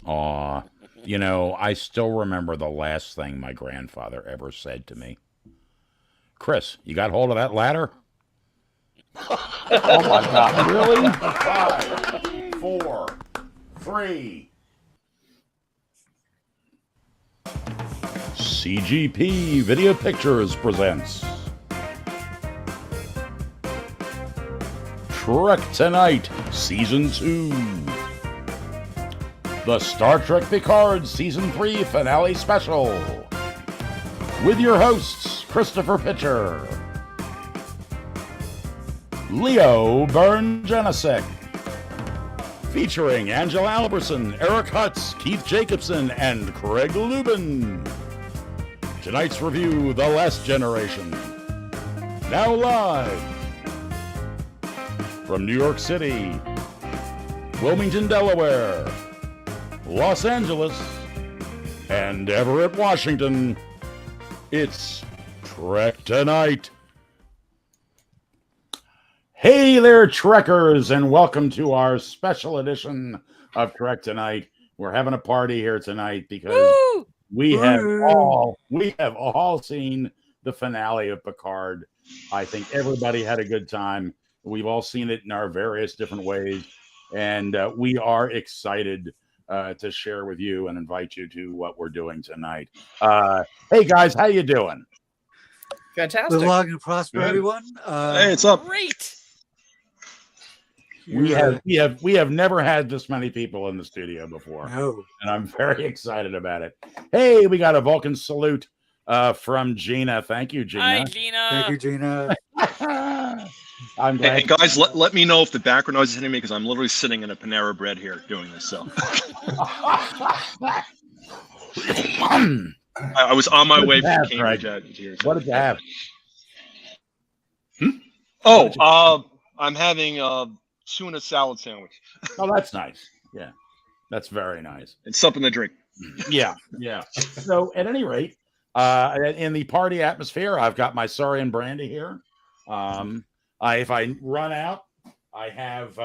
Aw, I still remember the last thing my grandfather ever said to me. Chris, you got hold of that ladder? Oh my God! Really? 5, 4, 3. CGP Video Pictures presents Trek Tonight, Season 2. The Star Trek Picard Season 3 Finale Special. With your hosts, Christopher Pitcher, Leo Byrne-Janicek, featuring Angela Alberson, Eric Hutz, Keith Jacobson, and Craig Lubin. Tonight's review, The Last Generation. Now live from New York City, Wilmington, Delaware, Los Angeles, and Everett, Washington, it's Trek Tonight. Hey there, Trekkers, and welcome to our special edition of Trek Tonight. We're having a party here tonight because we have all seen the finale of Picard. I think everybody had a good time. We've all seen it in our various different ways, and we are excited to share with you and invite you to what we're doing tonight. Hey guys, how you doing? Fantastic. Live long and prosper, everyone. Hey, it's up. Great. We have never had this many people in the studio before. No. And I'm very excited about it. Hey, we got a Vulcan salute from Gina. Thank you, Gina. Hi, Gina. Thank you, Gina. I'm glad. Hey, guys, let me know if the background noise is hitting me because I'm literally sitting in a Panera Bread here doing this. So I was on my way from Cambridge. What did you have? I'm having a tuna salad sandwich. Oh, that's nice. Yeah, that's very nice. And something to drink. Yeah. So, at any rate, in the party atmosphere, I've got my Saurian brandy here. If I run out, I have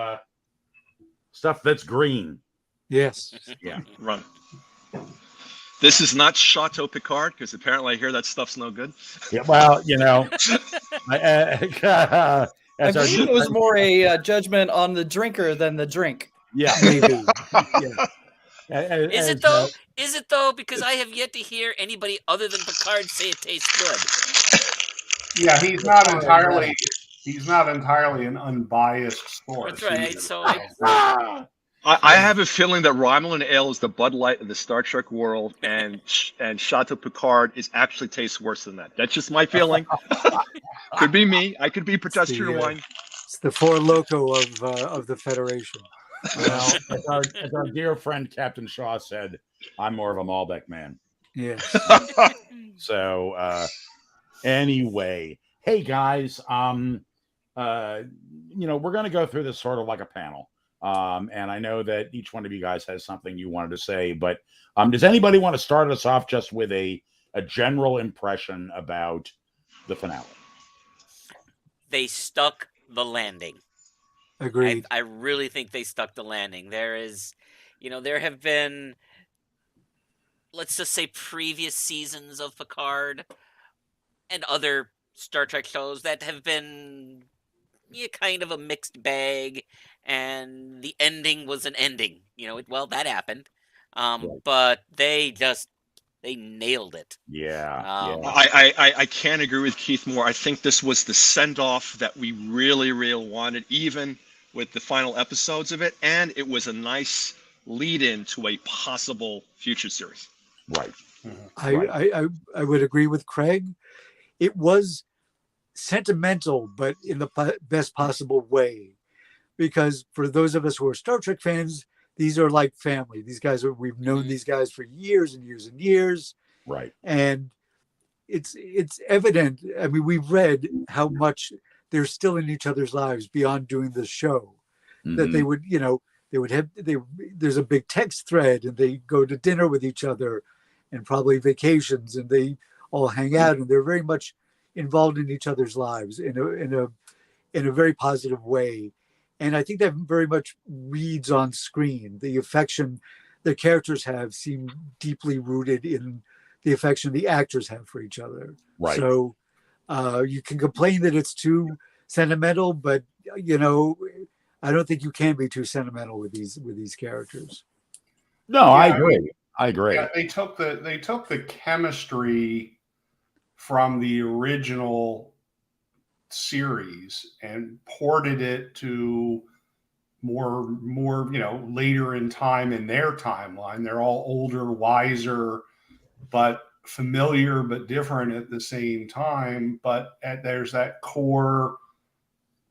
stuff that's green. Yes. Yeah. Run. This is not Chateau Picard because apparently I hear that stuff's no good. Yeah. Well, I believe it was more a judgment on the drinker than the drink. Yeah. Maybe. Is it though? Is it though? Because I have yet to hear anybody other than Picard say it tastes good. Yeah, he's not entirely an unbiased source. That's right. So I have a feeling that Romulan Ale is the Bud Light of the Star Trek world, and Chateau Picard actually tastes worse than that. That's just my feeling. Could be me. I could be protesting wine. It's the Four Loko of the Federation. Well, as our dear friend Captain Shaw said, I'm more of a Malbec man. Yes. So anyway, hey guys, we're going to go through this sort of like a panel. And I know that each one of you guys has something you wanted to say, but does anybody want to start us off just with a general impression about the finale? they stuck the landing. Agreed. I really think they stuck the landing. There have been, let's just say, previous seasons of Picard and other Star Trek shows that have been kind of a mixed bag, and the ending was an ending. That happened. But they nailed it. Yeah. I can't agree with Keith more. I think this was the send-off that we really, really wanted, even with the final episodes of it, and it was a nice lead-in to a possible future series. Right. I would agree with Craig. It was sentimental, but in the best possible way, because for those of us who are Star Trek fans, these are like family. These guys we've known these guys for years and years and years. Right. And it's evident. I mean, we've read how much they're still in each other's lives beyond doing the show. Mm-hmm. That they would have there's a big text thread, and they go to dinner with each other and probably vacations, and they all hang out, and they're very much involved in each other's lives in a very positive way. And I think that very much reads on screen, the affection the characters have seem deeply rooted in the affection the actors have for each other. Right. So you can complain that it's too sentimental, but you know, I don't think you can be too sentimental with these characters. No, I agree. I agree. Yeah, they took the chemistry from the original series and ported it to more later in time in their timeline. They're all older, wiser, but familiar but different at the same time. But there's that core,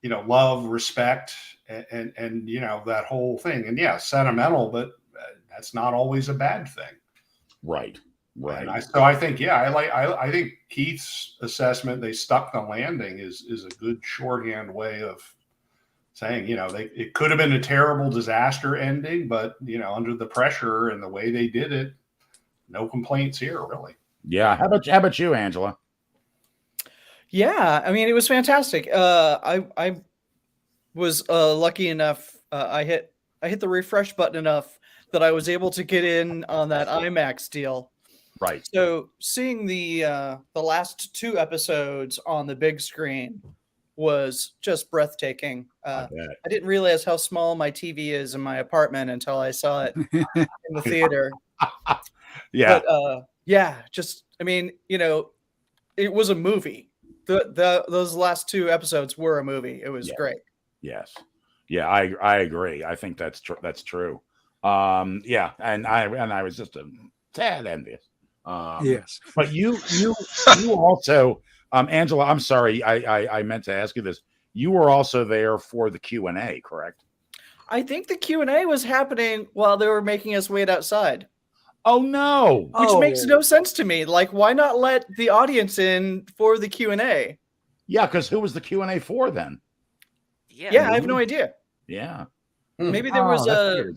love, respect, and that whole thing. And yeah, sentimental, but that's not always a bad thing. Right. And I think I think Keith's assessment, they stuck the landing, is a good shorthand way of saying, it could have been a terrible disaster ending, but under the pressure and the way they did it, no complaints here, really. Yeah. How about you, Angela? Yeah, I mean, it was fantastic. I was lucky enough. I hit the refresh button enough that I was able to get in on that IMAX deal. Right. So seeing the last 2 episodes on the big screen was just breathtaking. I didn't realize how small my TV is in my apartment until I saw it in the theater. Yeah. But just, I mean, it was a movie. Those last 2 episodes were a movie. It was great. Yes. Yeah, I agree. I think that's true. Yeah, and I was just a tad envious. Yes. But you also, Angela, I'm sorry, I meant to ask you this. You were also there for the Q&A, correct? I think the Q&A was happening while they were making us wait outside. Oh no! Which makes no sense to me. Like, why not let the audience in for the Q&A? Yeah, because who was the Q&A for then? Yeah, I have no idea. Yeah. Maybe there was a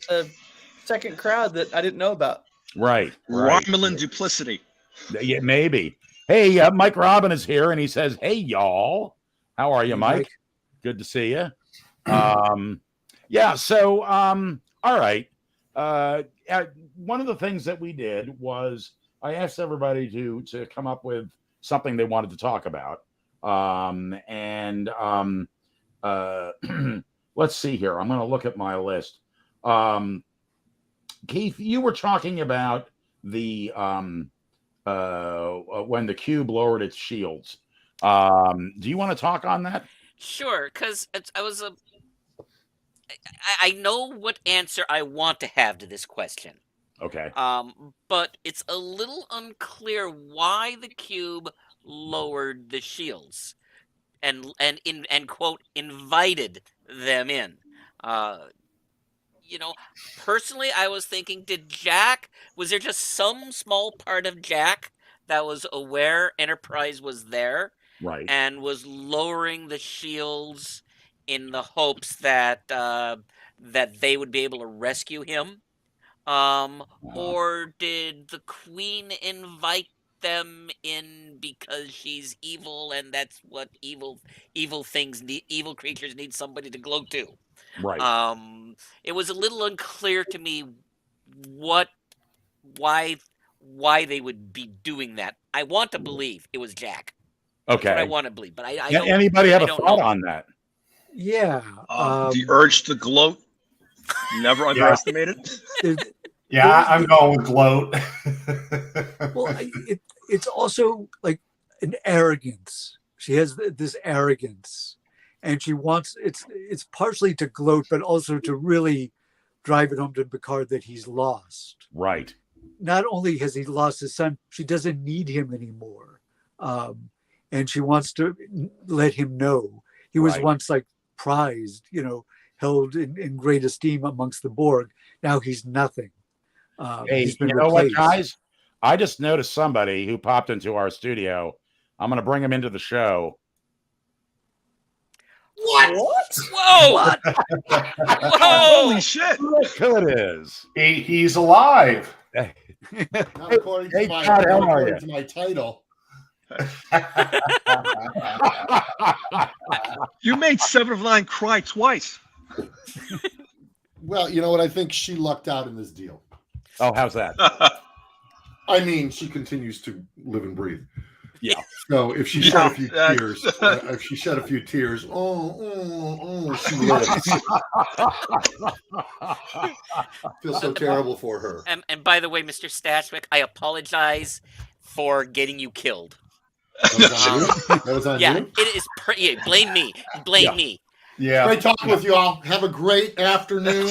second crowd that I didn't know about. Right. Romulan duplicity. Yeah, maybe. Hey, Mike Robin is here, and he says, "Hey, y'all, how are you, Mike? Good to see you." Yeah. So, all right. One of the things that we did was I asked everybody to come up with something they wanted to talk about. Let's see here. I'm going to look at my list. Keith, you were talking about the when the cube lowered its shields. Do you want to talk on that? Sure, because I know what answer I want to have to this question. Okay. But it's a little unclear why the cube lowered the shields and quote invited them in. Personally, I was thinking, was there just some small part of Jack that was aware Enterprise was there, right, and was lowering the shields in the hopes that they would be able to rescue him? Or did the Queen invite them in because she's evil, and that's what evil creatures need somebody to gloat to? Right. It was a little unclear to me why they would be doing that. I want to believe it was Jack. Okay. That's what I want to believe, but I don't. Anybody have a thought on that? Yeah. The urge to gloat, never underestimated. Yeah, I'm going with gloat. Well, it's also like an arrogance. She has this arrogance, and she wants it's partially to gloat, but also to really drive it home to Picard that he's lost. Right. Not only has he lost his son, she doesn't need him anymore, and she wants to let him know he was once like prized, held in great esteem amongst the Borg. Now he's nothing. Hey, he's been you know replaced. what, guys? I just noticed somebody who popped into our studio. I'm going to bring him into the show. What? Whoa! What? Holy shit! Look who it is. He's alive. Not according to my title. You made 7 of 9 cry twice. Well, you know what? I think she lucked out in this deal. Oh, how's that? I mean, she continues to live and breathe. Yeah. So if she shed a few tears, she lives. Feel so terrible for her. And by the way, Mr. Stashwick, I apologize for getting you killed. That was on you? That was on you? It is. Blame me. Blame me. Yeah. Great talking with you all. Have a great afternoon.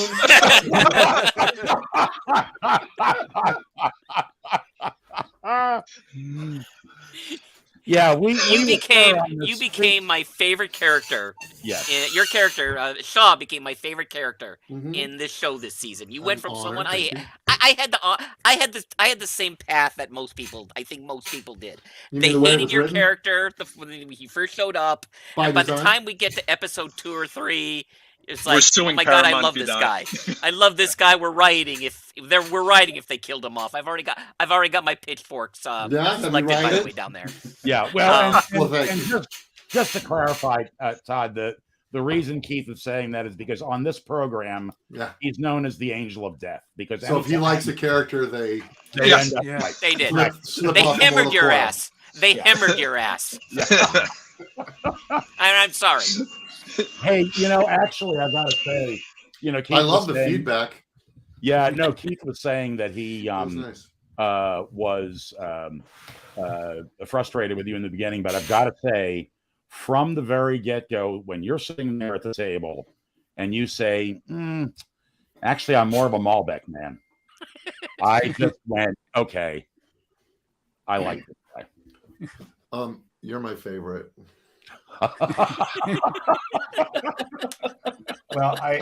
Yeah, you became my favorite character. Yes. Your character, Shaw, became my favorite character in this show this season. You went from someone I had the same path that most people, I think most people did. They hated your character when he first showed up. And by the time we get to episode 2 or 3, it's like, oh my god, I love this guy. I love this guy. We're rioting if they killed him off. I've already got my pitchforks selected by the way down there. Yeah, well, and just to clarify, Todd, the reason Keith is saying that is because on this program, he's known as the Angel of Death. Because so if he likes a character, they end up they did. They hammered your ass. They hammered your ass. I'm sorry. Hey, actually, I gotta say, Keith I love the feedback. Yeah, no, Keith was saying that he was frustrated with you in the beginning, but I've got to say, from the very get-go, when you're sitting there at the table and you say, actually, I'm more of a Malbec man, I just went, okay, I like this guy. You're my favorite. Well, I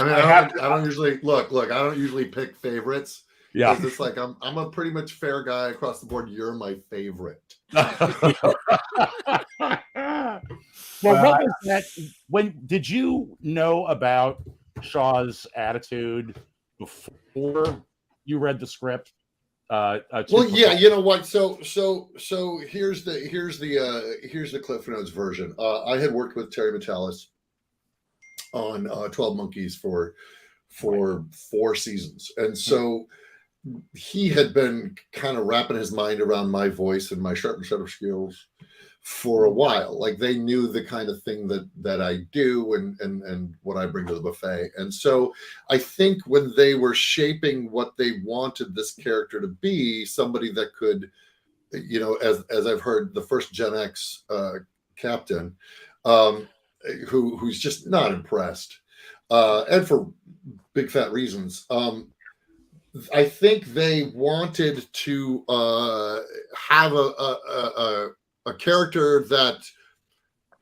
don't usually look. I don't usually pick favorites. Yeah, it's like I'm a pretty much fair guy across the board. You're my favorite. Well, what was that? When did you know about Shaw's attitude before you read the script? Well, yeah, you know what? So here's the Cliff Notes version. I had worked with Terry Metalis on 12 Monkeys for 4 seasons, and so he had been kind of wrapping his mind around my voice and my sharp and shutter skills for a while. Like, they knew the kind of thing that I do and what I bring to the buffet. And so I think when they were shaping what they wanted this character to be, somebody that could, as I've heard, the first Gen X captain, who's just not impressed, and for big fat reasons. I think they wanted to have a character that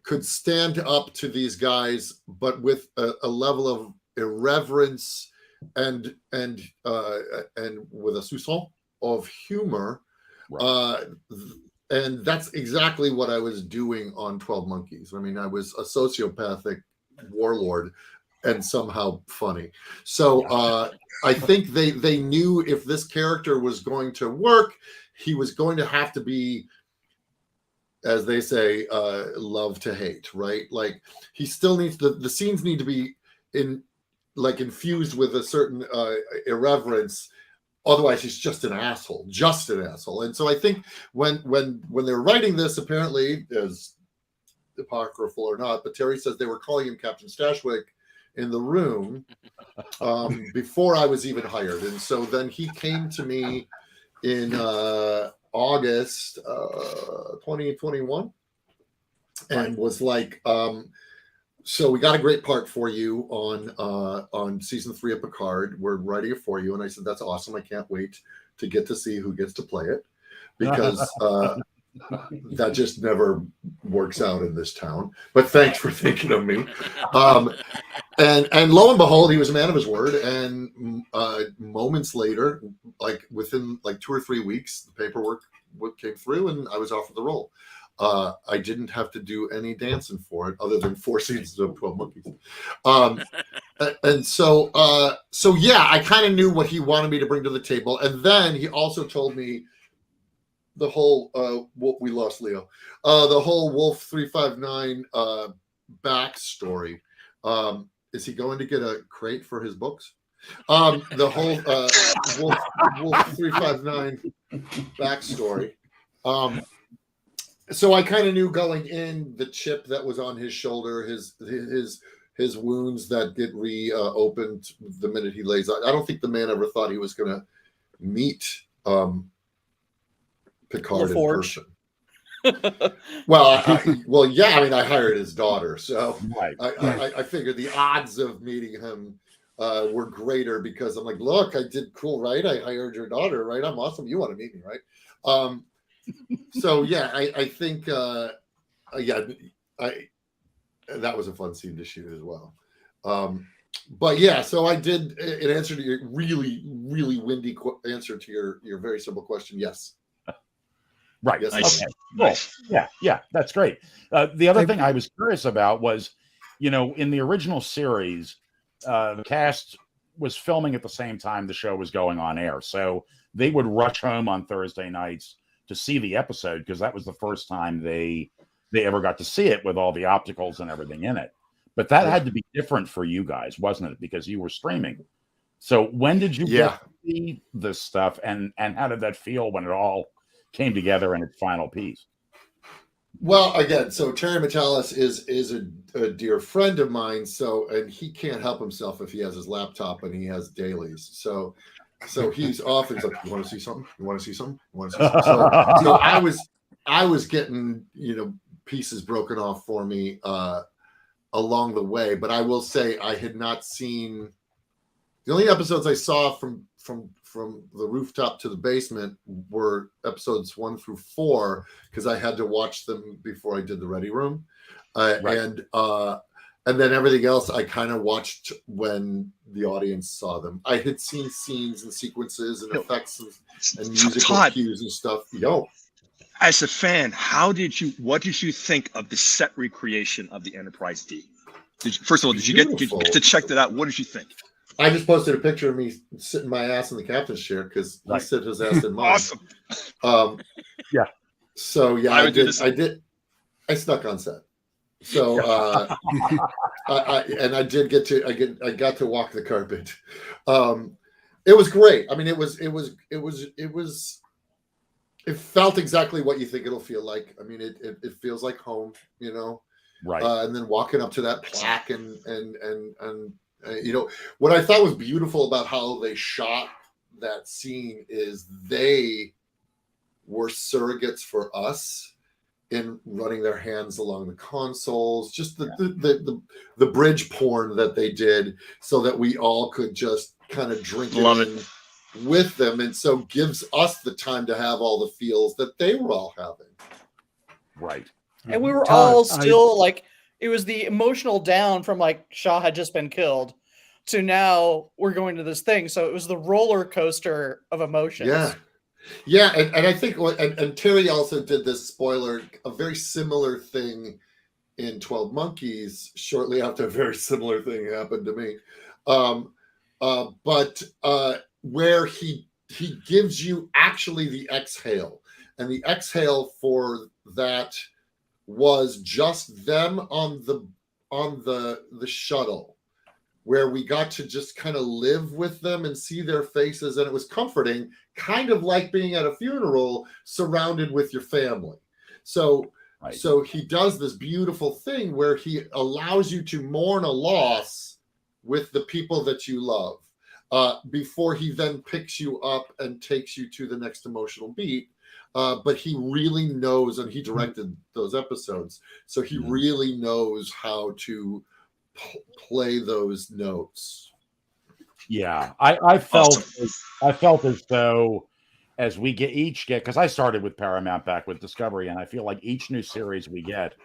could stand up to these guys, but with a level of irreverence and with a soupçon of humor. Right. And that's exactly what I was doing on 12 Monkeys. I mean, I was a sociopathic warlord and somehow funny. So I think they knew if this character was going to work, he was going to have to be, as they say, love to hate, right? Like, he still needs the scenes need to be infused with a certain irreverence. Otherwise, he's just an asshole. And so I think when they're writing this, apparently, as apocryphal or not, but Terry says they were calling him Captain Stashwick in the room before I was even hired. And so then he came to me in August 2021 and was like, so we got a great part for you on season 3 of Picard. We're writing it for you. And I said, that's awesome. I can't wait to get to see who gets to play it, because that just never works out in this town. But thanks for thinking of me. And lo and behold, he was a man of his word. And moments later, like within 2 or 3 weeks, the paperwork came through and I was offered the role. I didn't have to do any dancing for it other than 4 seasons of 12 Monkeys. And so yeah, I kind of knew what he wanted me to bring to the table. And then he also told me the whole, we lost Leo, the whole Wolf 359 backstory. Is he going to get a crate for his books? The whole Wolf 359 backstory. So I kind of knew going in the chip that was on his shoulder, his wounds that get reopened the minute he lays out. I don't think the man ever thought he was going to meet Picard in person. Well, yeah. I mean, I hired his daughter, so right. I figured the odds of meeting him were greater because I'm like, look, I did cool, right? I hired your daughter, right? I'm awesome. You want to meet me, right? So yeah, I think that was a fun scene to shoot as well. But yeah, so I did. In answer to your really, really windy answer to your very simple question, yes. Right. Yes. Okay. Nice. Cool. Yeah, that's great. The other thing I was curious about was, in the original series, the cast was filming at the same time the show was going on air, so they would rush home on Thursday nights to see the episode because that was the first time they ever got to see it with all the opticals and everything in it. But that had to be different for you guys, wasn't it? Because you were streaming. So when did you get to see this stuff, and how did that feel when it all came together in its final piece? Well, again, so Terry Metalis is a dear friend of mine. So, and he can't help himself if he has his laptop and he has dailies. So he's often like, "You want to see something? You want to see something? You want to see something?" So I was getting pieces broken off for me along the way. But I will say I had not seen the only episodes I saw from the rooftop to the basement were episodes 1 through 4 because I had to watch them before I did the Ready Room, and then everything else I kind of watched when the audience saw them. I had seen scenes and sequences and effects and musical cues and stuff. As a fan, what did you think of the set recreation of the Enterprise D? First of all, did you get to check that out? What did you think? I just posted a picture of me sitting my ass in the captain's chair because he sit his ass in mine. Awesome. Yeah. So yeah, I did. I snuck on set. So I did get to. I got to walk the carpet. It was great. I mean, it felt exactly what you think it'll feel like. I mean, it feels like home, Right. And then walking up to that plaque and what I thought was beautiful about how they shot that scene is they were surrogates for us in running their hands along the consoles, just the bridge porn that they did so that we all could just kind of drink it with them. And so gives us the time to have all the feels that they were all having. Right. And we were all still it was the emotional down from Shaw had just been killed to now we're going to this thing. So it was the roller coaster of emotions. Yeah. And I think and Terry also did this a very similar thing in 12 Monkeys shortly after a very similar thing happened to me. But where he gives you actually the exhale, and the exhale for that was just them on the shuttle, where we got to just kind of live with them and see their faces, and it was comforting, kind of like being at a funeral surrounded with your family. So he does this beautiful thing where he allows you to mourn a loss with the people that you love before he then picks you up and takes you to the next emotional beat. But he really knows, and he directed those episodes, so he really knows how to play those notes. Yeah, I felt as though as we get because I started with Paramount back with Discovery, and I feel like each new series we get,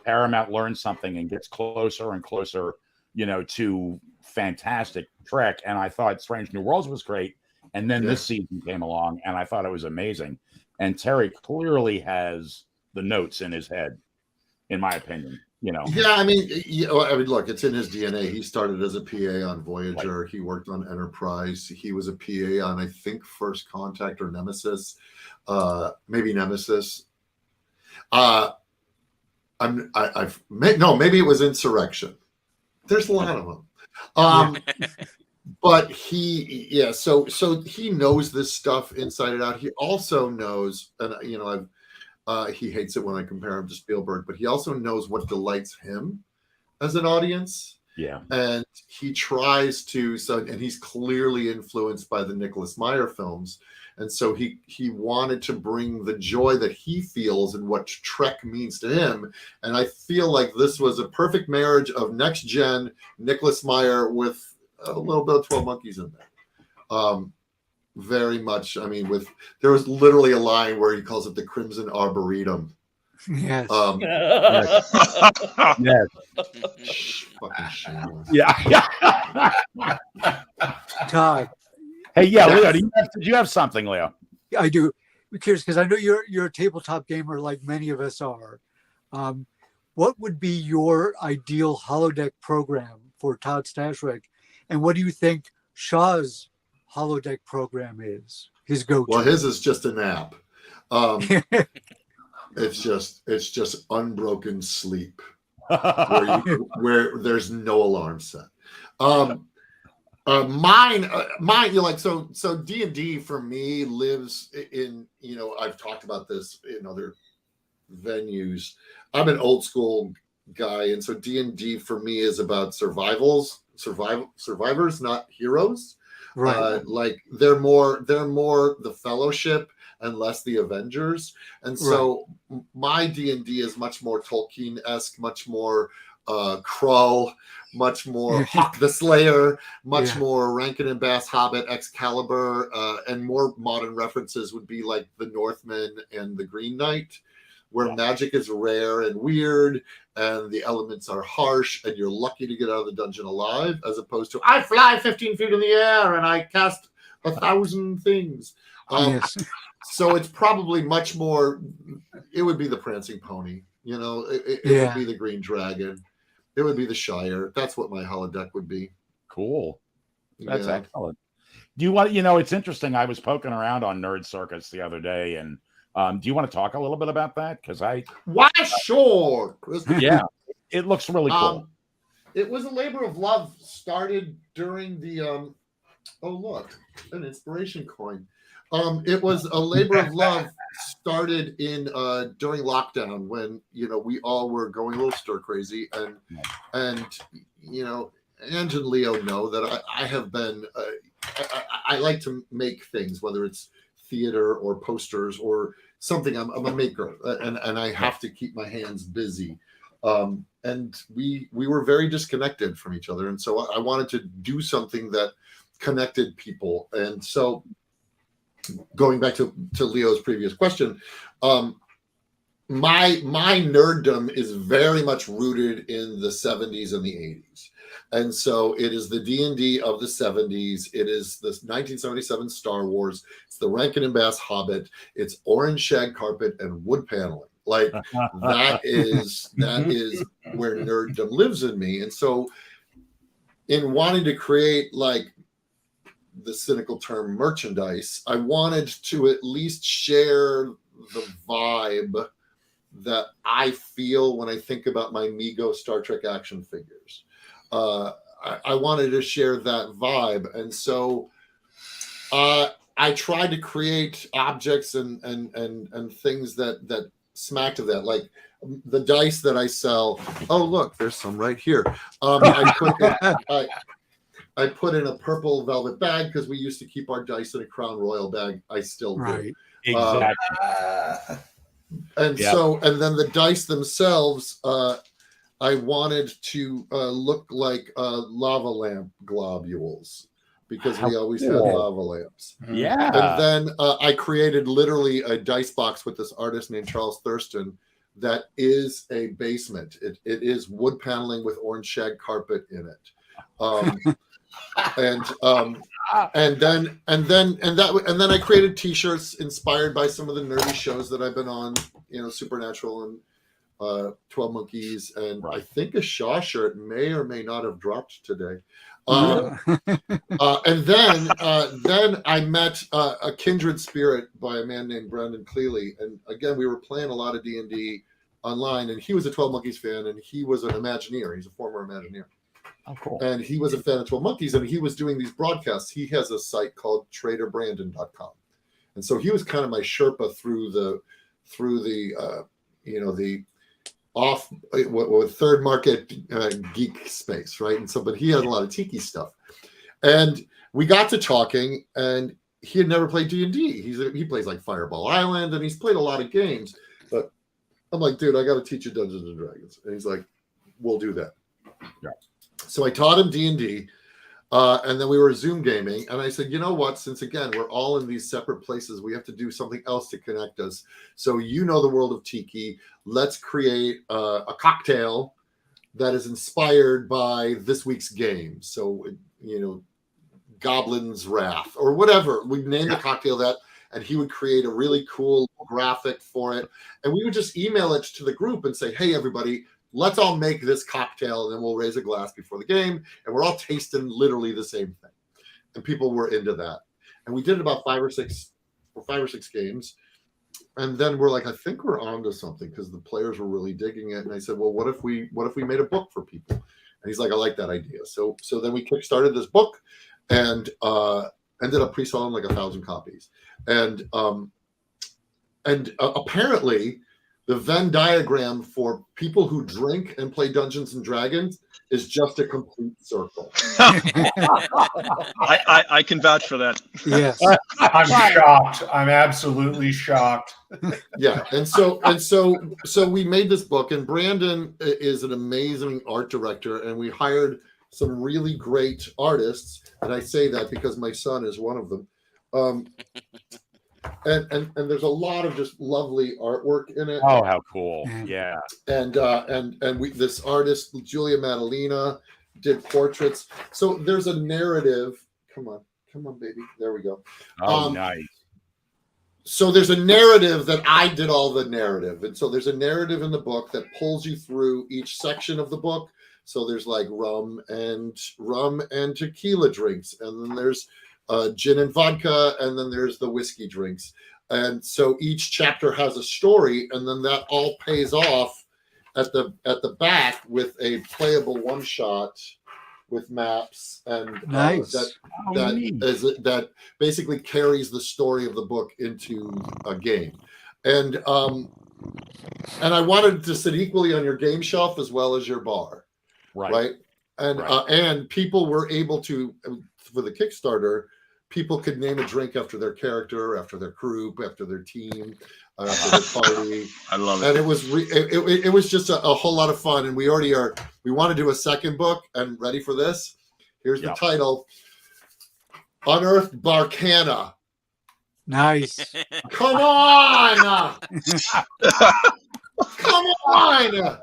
Paramount learns something and gets closer and closer, to fantastic Trek. And I thought Strange New Worlds was great, and then this season came along, and I thought it was amazing. And Terry clearly has the notes in his head, in my opinion. Yeah, I mean, look, it's in his DNA. He started as a PA on Voyager. Right. He worked on Enterprise. He was a PA on, I think, First Contact or Nemesis, maybe Nemesis. Maybe it was Insurrection. There's a lot of them. but so he knows this stuff inside and out. He also knows, and he hates it when I compare him to Spielberg, but he also knows what delights him as an audience. Yeah. And he tries to, and he's clearly influenced by the Nicholas Meyer films. And so he wanted to bring the joy that he feels and what Trek means to him. And I feel like this was a perfect marriage of next gen Nicholas Meyer with a little bit of 12 Monkeys in there. Very much. I mean, there was literally a line where he calls it the Crimson Arboretum. Yes. Yes. Fucking shameless. Yeah. Todd. Hey, yeah, Leo, did you have something, Leo? I do. I'm curious because I know you're a tabletop gamer like many of us are. What would be your ideal holodeck program for Todd Stashwick, and what do you think Shaw's holodeck program is? His go-to. Well, his is just an app. It's just unbroken sleep, where there's no alarm set. Mine, you're like, so D&D for me lives in, I've talked about this in other venues. I'm an old school guy, and so D&D for me is about survivors, not heroes. Right. Like they're more the Fellowship and less the Avengers. And so my D&D is much more Tolkien-esque, much more Crow, much more Hawk the Slayer, much more Rankin and Bass, Hobbit, Excalibur, and more modern references would be like the Northman and the Green Knight, where magic is rare and weird and the elements are harsh and you're lucky to get out of the dungeon alive, as opposed to I fly 15 feet in the air and I cast 1,000 things. So it's probably much more, it would be the Prancing Pony, it would be the Green Dragon. It would be the Shire. That's what my holodeck would be. Cool. That's excellent. Do you want, it's interesting. I was poking around on Nerd Circus the other day, and do you want to talk a little bit about that? Because why, sure. Yeah, it looks really cool. It was a labor of love started during the, oh, look, an inspiration coin. It was a labor of love started in during lockdown when we all were going a little stir crazy, and Ange and Leo know that I have been I like to make things, whether it's theater or posters or something. I'm a maker, and I have to keep my hands busy. And we were very disconnected from each other, and so I wanted to do something that connected people, and so. Going back to Leo's previous question, my nerddom is very much rooted in the 70s and the 80s. And so it is the D&D of the 70s. It is the 1977 Star Wars. It's the Rankin and Bass Hobbit. It's orange shag carpet and wood paneling. Like that is where nerddom lives in me. And so in wanting to create like the cynical term merchandise, I wanted to at least share the vibe that I feel when I think about my Mego Star Trek action figures. I wanted to share that vibe, and so I tried to create objects and things that smacked of that, like the dice that I sell. Oh, look, there's some right here. I put in a purple velvet bag because we used to keep our dice in a Crown Royal bag. I still do. Exactly. And then the dice themselves, I wanted to look like lava lamp globules because we always had lava lamps. Yeah. And then I created literally a dice box with this artist named Charles Thurston that is a basement. It is wood paneling with orange shag carpet in it. And then I created T-shirts inspired by some of the nerdy shows that I've been on, Supernatural and 12 Monkeys, and I think a Shaw shirt may or may not have dropped today. And then I met a kindred spirit by a man named Brandon Cleely, and again we were playing a lot of D&D online, and he was a 12 Monkeys fan, and he was an Imagineer. He's a former Imagineer. Oh, cool. And he was a fan of 12 Monkeys, and he was doing these broadcasts. He has a site called traderbrandon.com. And so he was kind of my Sherpa through the third market geek space, right? And so, but he had a lot of tiki stuff. And we got to talking, and he had never played D&D. He plays like Fireball Island, and he's played a lot of games. But I'm like, dude, I got to teach you Dungeons and Dragons. And he's like, we'll do that. Yeah. So I taught him D&D, and then we were Zoom gaming. And I said, you know what? Since, again, we're all in these separate places, we have to do something else to connect us. So you know the world of tiki. Let's create a cocktail that is inspired by this week's game. So, Goblin's Wrath or whatever. We named the cocktail that, and he would create a really cool graphic for it. And we would just email it to the group and say, hey, everybody, let's all make this cocktail, and then we'll raise a glass before the game, and we're all tasting literally the same thing. And people were into that. And we did about five or six games. And then we're like, I think we're onto something, because the players were really digging it. And I said, well, what if we made a book for people? And he's like, I like that idea. So then we kickstarted this book, and ended up pre-selling like 1,000 copies. And apparently the Venn diagram for people who drink and play Dungeons and Dragons is just a complete circle. I can vouch for that. Yes. I'm shocked. I'm absolutely shocked. Yeah. And so we made this book, and Brandon is an amazing art director, and we hired some really great artists. And I say that because my son is one of them. And there's a lot of just lovely artwork in it. Oh, how cool. Yeah. And this artist, Julia Madalena, did portraits. So there's a narrative. Come on, baby. There we go. Oh, nice. So there's a narrative that I did all the narrative. And so there's a narrative in the book that pulls you through each section of the book. So there's like rum and tequila drinks. And then there's gin and vodka, and then there's the whiskey drinks. And so each chapter has a story, and then that all pays off at the back with a playable one shot with maps, and nice. that basically carries the story of the book into a game. And I wanted to sit equally on your game shelf as well as your bar. Right. And people were able to, for the Kickstarter, people could name a drink after their character, after their group, after their team, after their party. I love it. And it was just a whole lot of fun. And we want to do a second book. And ready for this? Here's the title: Unearthed Barcana. Nice. Come on! Come on!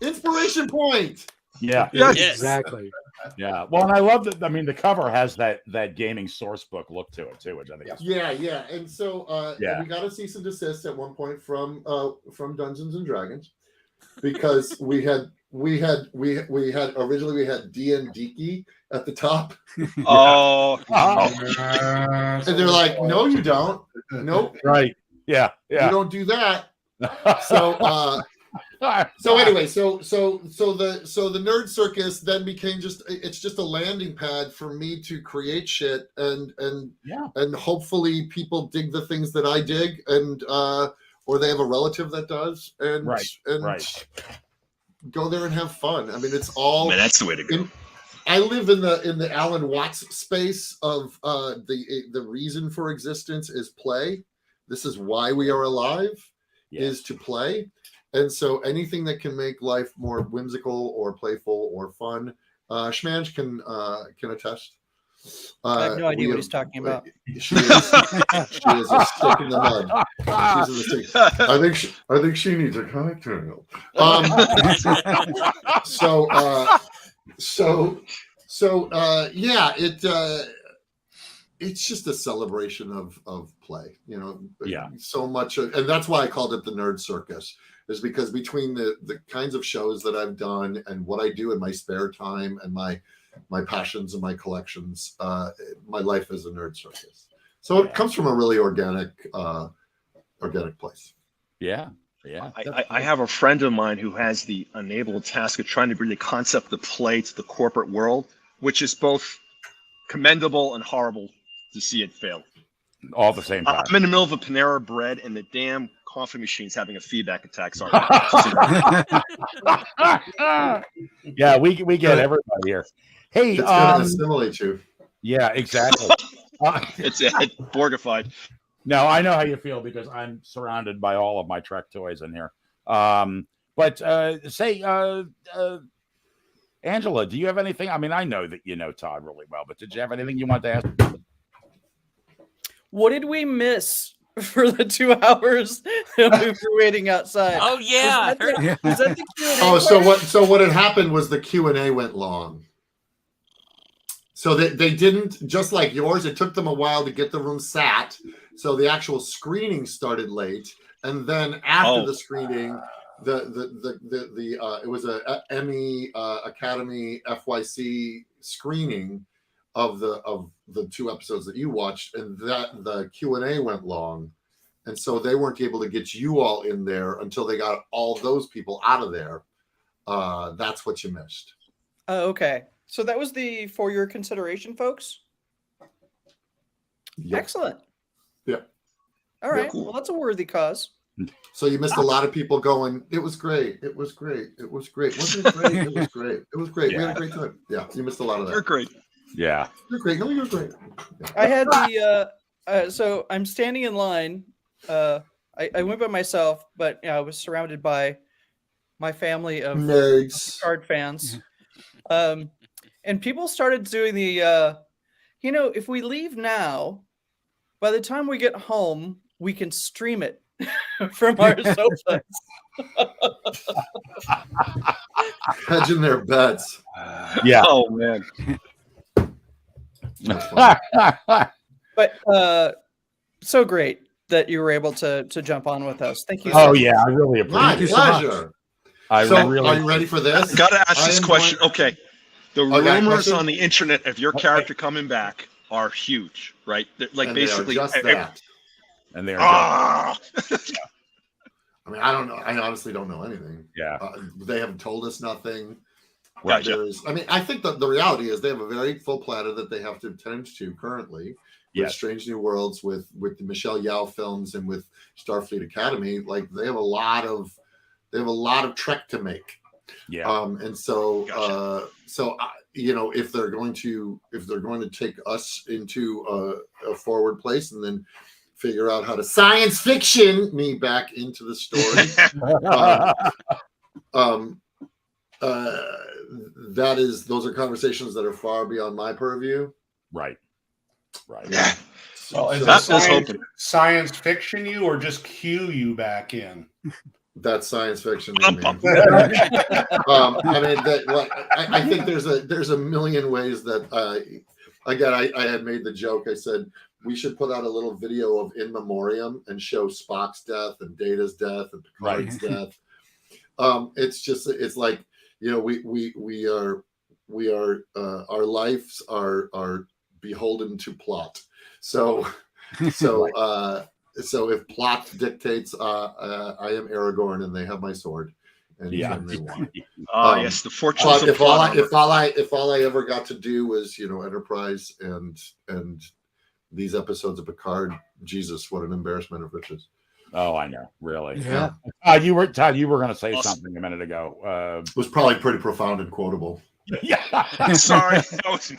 Inspiration point. Yeah. Yes. Exactly. Yeah. Well, and I love that. I mean, the cover has that gaming source book look to it too, which I think is Yeah. And so we got a cease and desist at one point from Dungeons and Dragons, because we had originally D&D at the top. Oh. And they're like, no, you don't. Nope. right. Yeah. You don't do that. So anyway, so the Nerd Circus then became just a landing pad for me to create shit, and hopefully people dig the things that I dig, and or they have a relative that does, and go there and have fun. I mean, it's all. Man, that's the way to go. I live in the Alan Watts space of the reason for existence is play. This is why we are alive, is to play. And so anything that can make life more whimsical or playful or fun, Schmange can attest. I have no idea what he's talking about. She is a stick in the mud. She's in the stick. I think she needs a cocktail. It's just a celebration of play, so much, and that's why I called it the Nerd Circus, is because between the kinds of shows that I've done and what I do in my spare time and my passions and my collections, my life is a nerd circus. So it comes from a really organic place. Yeah. Yeah. I have a friend of mine who has the unable task of trying to bring the concept of play to the corporate world, which is both commendable and horrible to see it fail. All at the same time. I'm in the middle of a Panera Bread, and the damn coffee machine's having a feedback attack. Sorry. Yeah, we get everybody here. Hey, it's gonna assimilate you. Yeah, exactly. It's Borgified. No, I know how you feel because I'm surrounded by all of my Trek toys in here. But Angela, do you have anything? I mean, I know that you know Todd really well, but did you have anything you want to ask? What did we miss for the 2 hours that we were waiting outside? Oh yeah. Was that the Q&A Oh, part? so what had happened was the Q&A went long. So they didn't, just like yours, it took them a while to get the room sat. So the actual screening started late, and then after the screening, it was a Emmy Academy FYC screening of the 2 episodes that you watched, and that the Q&A went long, and so they weren't able to get you all in there until they got all those people out of there. That's what you missed. Oh, okay. So that was for your consideration, folks. Yep. Excellent. Yeah. All right. Yeah, cool. Well, that's a worthy cause. So you missed a lot of people going, it was great. It was great. It was great. Wasn't it great? It was great. It was great. Yeah. We had a great time. Yeah. You missed a lot of that. You're great. Yeah. You're great. No, you're great. Yeah. I had so I'm standing in line. I went by myself, but I was surrounded by my family of Nerds. Picard fans. And people started doing the, if we leave now, by the time we get home, we can stream it from our sofas. Hedging their bets. Yeah. Oh man. But so great that you were able to jump on with us. Thank you. Oh yeah, I really appreciate My it. pleasure. I So, really. are you ready for this? Gotta ask I this am question. going- Okay. The Okay, rumors question? on the internet of your character coming back are huge, right? Like And basically they are just that. And they're Ah! I mean, I don't know. I honestly don't know anything. yeah. They haven't told us nothing. Right. I think that the reality is they have a very full platter that they have to tend to currently. With Yes. Strange New Worlds, with the Michelle Yeoh films, and with Starfleet Academy. Like they have a lot of Trek to make. Yeah. And so, Gotcha. if they're going to take us into a forward place and then figure out how to science fiction me back into the story, those are conversations that are far beyond my purview. Right. Right. Yeah. Well, is That it was hoping. science fiction you or just cue you back in? That's science fiction. Bum, Man. bum. I think there's a million ways that I had made the joke. I said we should put out a little video of In Memoriam and show Spock's death and Data's death and Picard's death. It's like, we are our lives are beholden to plot. So if plot dictates, I am Aragorn and they have my sword. And Yeah. they want. Yes, the fortunes But of plot. if all I ever got to do was Enterprise and these episodes of Picard, Jesus, what an embarrassment of riches. Oh, I know. Really. Yeah. Todd, you were going to say Awesome. something a minute ago. It was probably pretty profound and quotable. Yeah. Sorry. That was-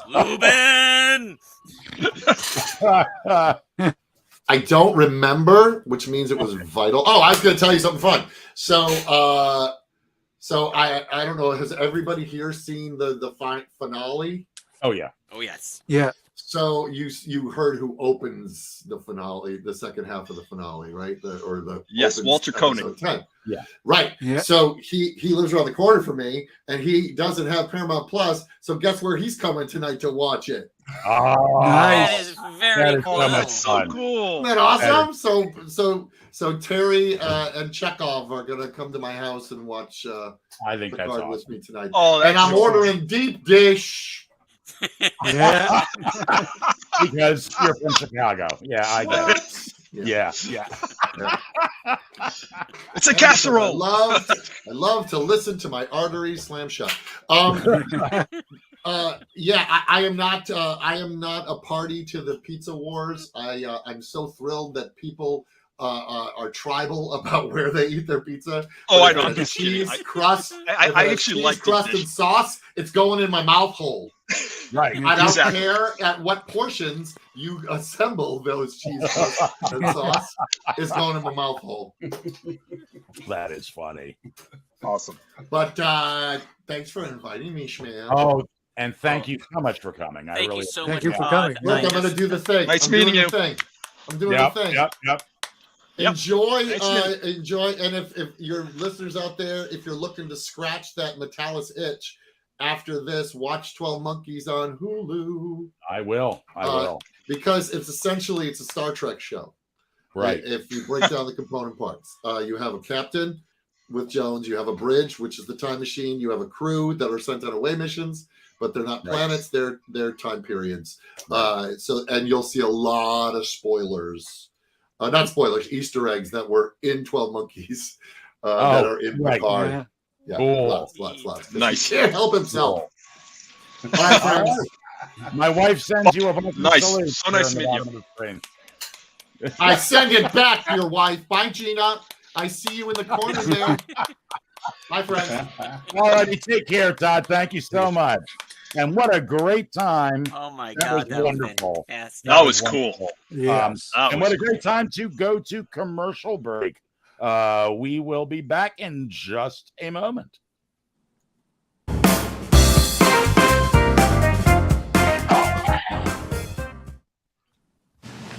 Lubin! I don't remember, which means it was vital. Oh, I was going to tell you something fun. So I don't know. Has everybody here seen the finale? Oh yeah. Oh yes. Yeah. So you heard who opens the finale, the second half of the finale, right? Yes, opens Walter Koenig. episode 10. Yeah. Right. Yeah. So he lives around the corner from me, and he doesn't have Paramount Plus. So guess where he's coming tonight to watch it? Oh, Nice. That is very That is cool. so much That's so fun. cool. Isn't that awesome? So Terry and Chekhov are gonna come to my house and watch I think that's Picard awesome. with me tonight. Oh, And that's I'm ordering deep dish. Yeah. Because you're from Chicago. Yeah, I get it. Yeah. It's a casserole. I love to listen to my arteries slam shut. I am not a party to the pizza wars. I'm so thrilled that people are tribal about where they eat their pizza. Oh, I know. I'm just cheese crust. I actually like crust and sauce. It's going in my mouth hole. Right. I don't care at what portions you assemble those cheese crust and sauce. It's going in my mouth hole. That is funny. Awesome. But thanks for inviting me, Schman. Oh, and thank you so much for coming. Thank you so much. Thank you for coming. Look, I'm going to do the thing. Nice I'm meeting doing you. The thing. I'm doing the thing. Yep. Enjoy, Thanks, enjoy. And if your listeners out there, if you're looking to scratch that Metalis itch after this, watch 12 Monkeys on Hulu. I will. Because it's a Star Trek show. Right. If you break down the component parts, you have a captain with Jones, you have a bridge, which is the time machine, you have a crew that are sent on away missions, but they're not planets, they're time periods. And you'll see a lot of spoilers. Not spoilers, Easter eggs that were in 12 Monkeys that are in Picard. Yeah, cool. Lots. Nice. He can't help himself. Cool. All right, friends. My wife sends you a bunch of Nice. salutes So nice there to in the meet you. bottom of the screen. I send it back to your wife. Bye, Gina. I see you in the corner there. Bye, friends. All righty, take care, Todd. Thank you so much. And what a great time. Oh my That God, was that wonderful. was fantastic. That was cool. Wonderful. Yes. And what a great time to go to commercial break. We will be back in just a moment.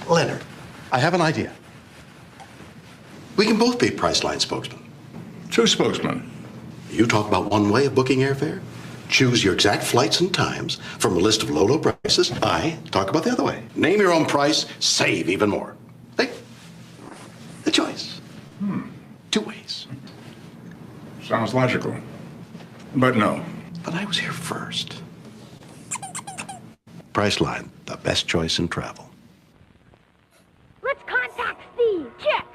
Leonard, I have an idea. We can both be Priceline spokesmen. Two spokesmen. You talk about one way of booking airfare, choose your exact flights and times from a list of low prices. I talk about the other way. Name your own price, save even more. Hey, the choice. Two ways. Sounds logical. But no. But I was here first. Priceline, the best choice in travel. Let's contact Steve. Check.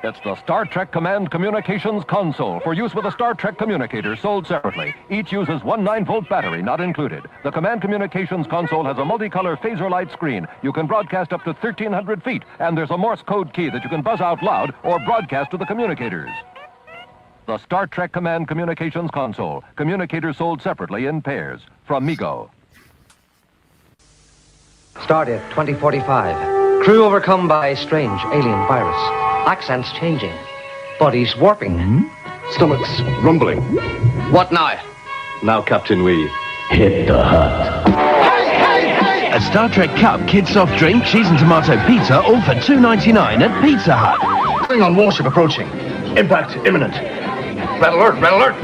It's the Star Trek Command Communications Console for use with a Star Trek communicator sold separately. Each uses one 9-volt battery, not included. The Command Communications Console has a multicolor phaser light screen. You can broadcast up to 1,300 feet, and there's a Morse code key that you can buzz out loud or broadcast to the communicators. The Star Trek Command Communications Console. Communicators sold separately in pairs. From Mego. Stardate 2045. Crew overcome by strange alien virus. Accents changing. Bodies warping. Stomachs rumbling. What now? Now, Captain, we hit the hut. A Star Trek Cup, kid soft drink, cheese and tomato pizza, all for $2.99 at Pizza Hut. Bring on warship approaching. Impact imminent. Red alert, red alert.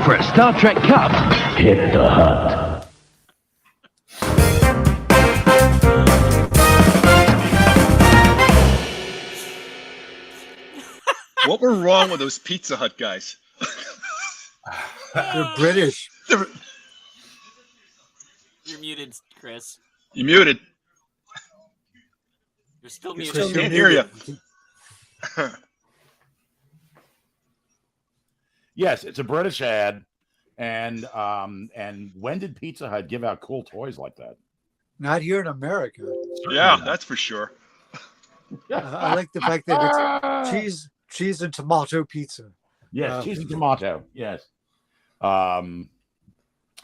For a Star Trek Cup, hit the hut. What were wrong with those Pizza Hut guys? They're British. You're muted, Chris. You muted. You're still muted. Still can't hear you. Yes, it's a British ad, and when did Pizza Hut give out cool toys like that? Not here in America. Yeah, that's for sure. I like the fact that it's cheese and tomato pizza. Yes, cheese and tomato. Yes. And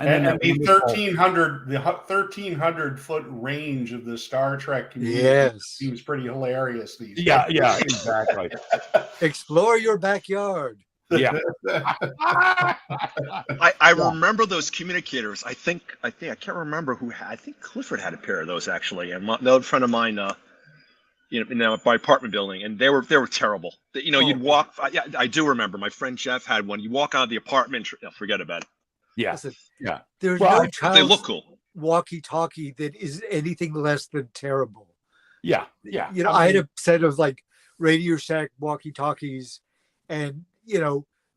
the 1,300 foot range of the Star Trek community seems pretty hilarious these days. Yeah, exactly. Explore your backyard. Yeah. I remember those communicators. I think I can't remember who had. I think Clifford had a pair of those actually, and another friend of mine, in my apartment building, and they were terrible. You'd walk. I do remember. My friend Jeff had one. You walk out of the apartment, forget about it. Yeah, Listen, yeah. There's no they look cool. Walkie-talkie that is anything less than terrible. Yeah. I had a set of like Radio Shack walkie-talkies, and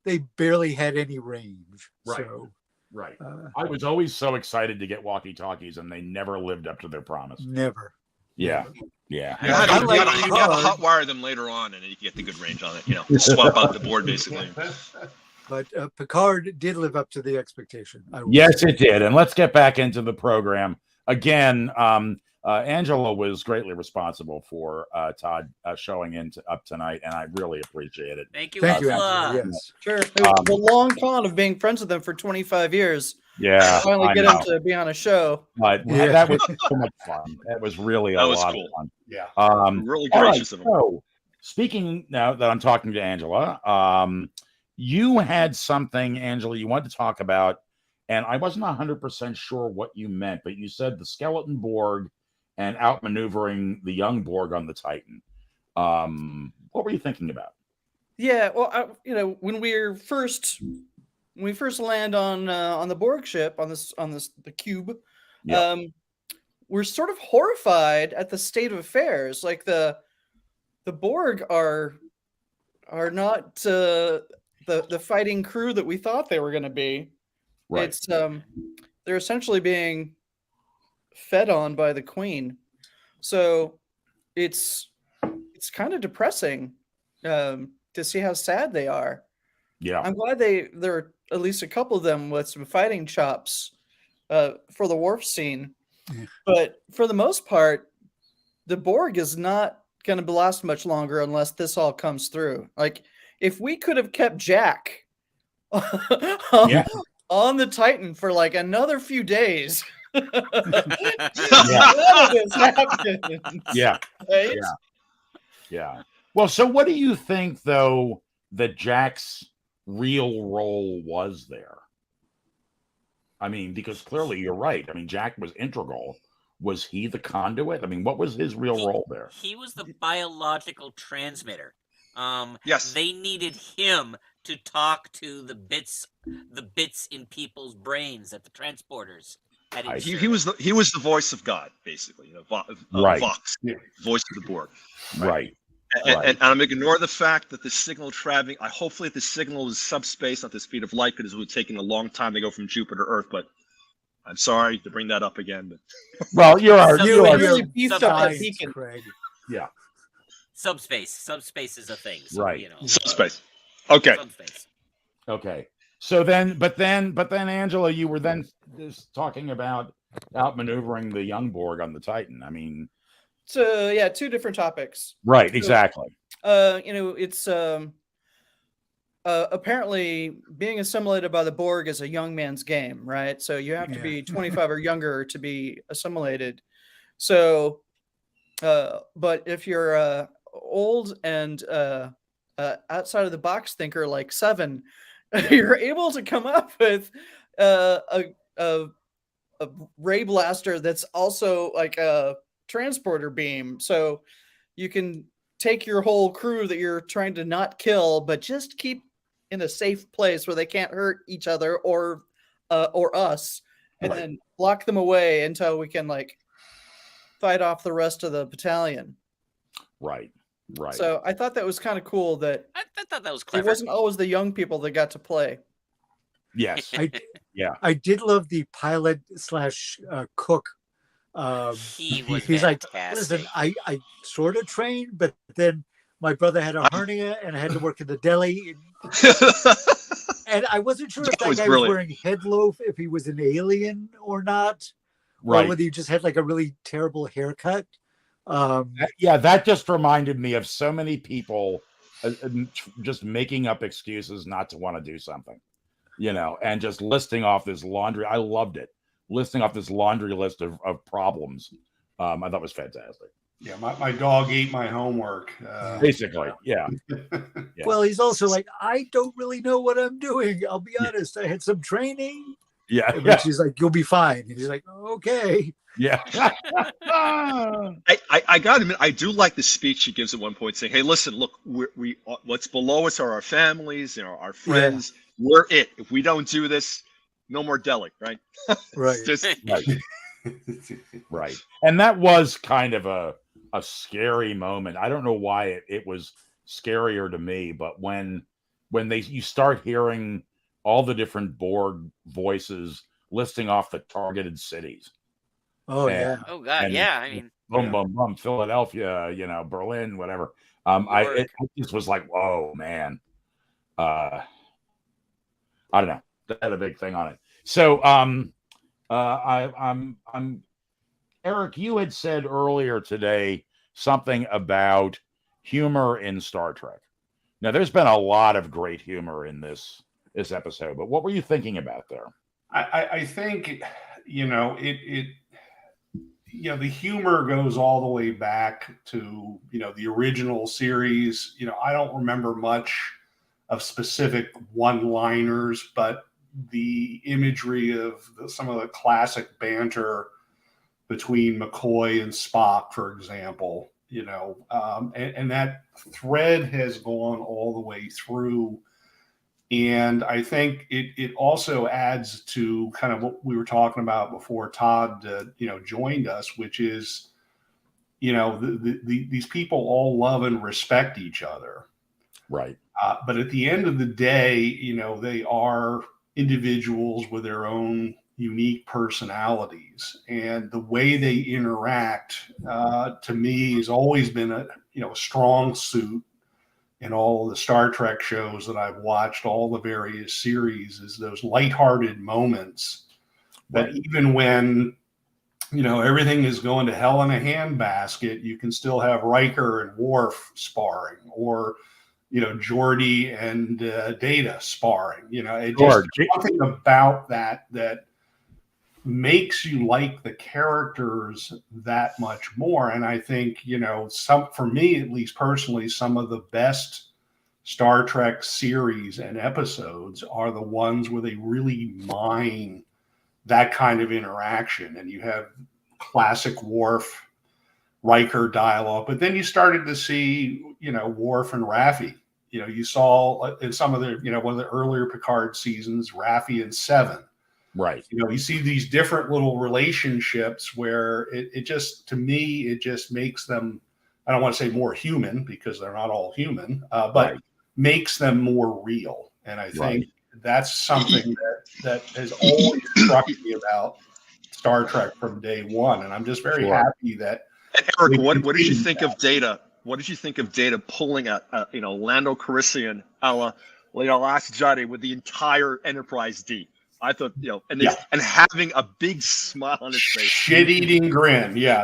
they barely had any range. Right. So Right. I was always so excited to get walkie-talkies, and they never lived up to their promise. Never. Yeah. Yeah. You had to hot wire them later on, and then you get the good range on it. Swap out the board basically. But Picard did live up to the expectation. Yes, it did. And let's get back into the program again. Angela was greatly responsible for Todd showing up tonight, and I really appreciate it. Thank you, Angela. Yes, sure. It was the long con of being friends with them for 25 years. Yeah, finally get him to be on a show. But that was so much fun. That was really a lot of fun. Yeah, really gracious of him. So, speaking now that I'm talking to Angela, you had something, Angela, you wanted to talk about, and I wasn't 100% sure what you meant, but you said the skeleton Borg and outmaneuvering the young Borg on the Titan. What were you thinking about? Yeah, well, when we first land on the Borg ship on the cube, we're sort of horrified at the state of affairs. Like the Borg are not the fighting crew that we thought they were going to be. Right. It's they're essentially being fed on by the Queen, so it's kind of depressing to see how sad they are. Yeah, I'm glad there are at least a couple of them with some fighting chops for the Worf scene, but for the most part, the Borg is not going to last much longer unless this all comes through. Like, if we could have kept Jack on the Titan for like another few days. None of this happened. Yeah. Right? Yeah. Well, so what do you think, though, that Jack's real role was there? I mean, because clearly you're right. I mean, Jack was integral. Was he the conduit? I mean, what was his real role there? He was the biological transmitter. Yes. They needed him to talk to the bits in people's brains at the transporters. He was the voice of God, basically. Right. Vox, voice of the Borg. Right. And I'm ignoring the fact that the signal traveling. Hopefully, the signal is subspace, not the speed of light, because it would take a long time to go from Jupiter to Earth. But I'm sorry to bring that up again. But well, you are really beefed up that beacon, Craig. Yeah. Subspace is a thing. So, right. Subspace. Okay. Subspace. Okay. So then, but then, Angela, you were then just talking about outmaneuvering the young Borg on the Titan. I mean, so yeah, two different topics. Right. Exactly. It's apparently being assimilated by the Borg is a young man's game, right? So you have to be 25 or younger to be assimilated. So, but if you're old and outside of the box thinker like Seven, you're able to come up with a ray blaster that's also like a transporter beam, so you can take your whole crew that you're trying to not kill, but just keep in a safe place where they can't hurt each other or us, and then block them away until we can like fight off the rest of the battalion. Right. So I thought that was kind of cool that I thought that was clever. It wasn't always the young people that got to play. Yes. I did love the pilot / cook. He's like, listen, I sort of trained, but then my brother had a hernia and I had to work in the deli. And I wasn't sure if that guy was wearing head loaf, if he was an alien or not. Right. Or whether he just had like a really terrible haircut. That just reminded me of so many people just making up excuses not to want to do something, and just listing off this laundry. I loved it. Listing off this laundry list of problems. I thought was fantastic. Yeah, my dog ate my homework. Basically, yeah. Well, he's also like, I don't really know what I'm doing. I'll be honest. I had some training. Yeah. She's like, you'll be fine. And he's like, okay. Yeah. I got to admit, I do like the speech she gives at one point, saying, "Hey, listen, look, we what's below us are our families, our friends. Yeah. We're it. If we don't do this, no more deli, right?" Right. Right. And that was kind of a scary moment. I don't know why it was scarier to me, but when you start hearing all the different Borg voices listing off the targeted cities. Oh, And- yeah. Oh God, and yeah. I mean, boom, boom, boom, Philadelphia, Berlin, whatever. I just was like, whoa, man. I don't know. That had a big thing on it. So, I'm Eric. You had said earlier today something about humor in Star Trek. Now, there's been a lot of great humor in this episode, but what were you thinking about there? I think the humor goes all the way back to the original series. I don't remember much of specific one-liners, but the imagery of some of the classic banter between McCoy and Spock, for example, and that thread has gone all the way through. And I think it also adds to kind of what we were talking about before Todd, joined us, which is, these people all love and respect each other. Right. But at the end of the day, they are individuals with their own unique personalities, and the way they interact, to me, has always been a strong suit in all of the Star Trek shows that I've watched, all the various series, is those lighthearted moments that even when, everything is going to hell in a handbasket, you can still have Riker and Worf sparring, or, Geordi and Data sparring. It just something about that makes you like the characters that much more. And I think, for me, at least personally, some of the best Star Trek series and episodes are the ones where they really mine that kind of interaction. And you have classic Worf Riker dialogue, but then you started to see, Worf and Raffi. You saw in some of the, one of the earlier Picard seasons, Raffi and Seven. Right. You see these different little relationships where it just, to me, it just makes them, I don't want to say more human, because they're not all human, but makes them more real. And I think that's something that has always struck me about Star Trek from day one. And I'm just very happy that. And Eric, what did you think of Data? What did you think of Data pulling a Lando Calrissian a la Last Jedi with the entire Enterprise D? I thought, and having a big smile on his face. Shit-eating grin. Yeah.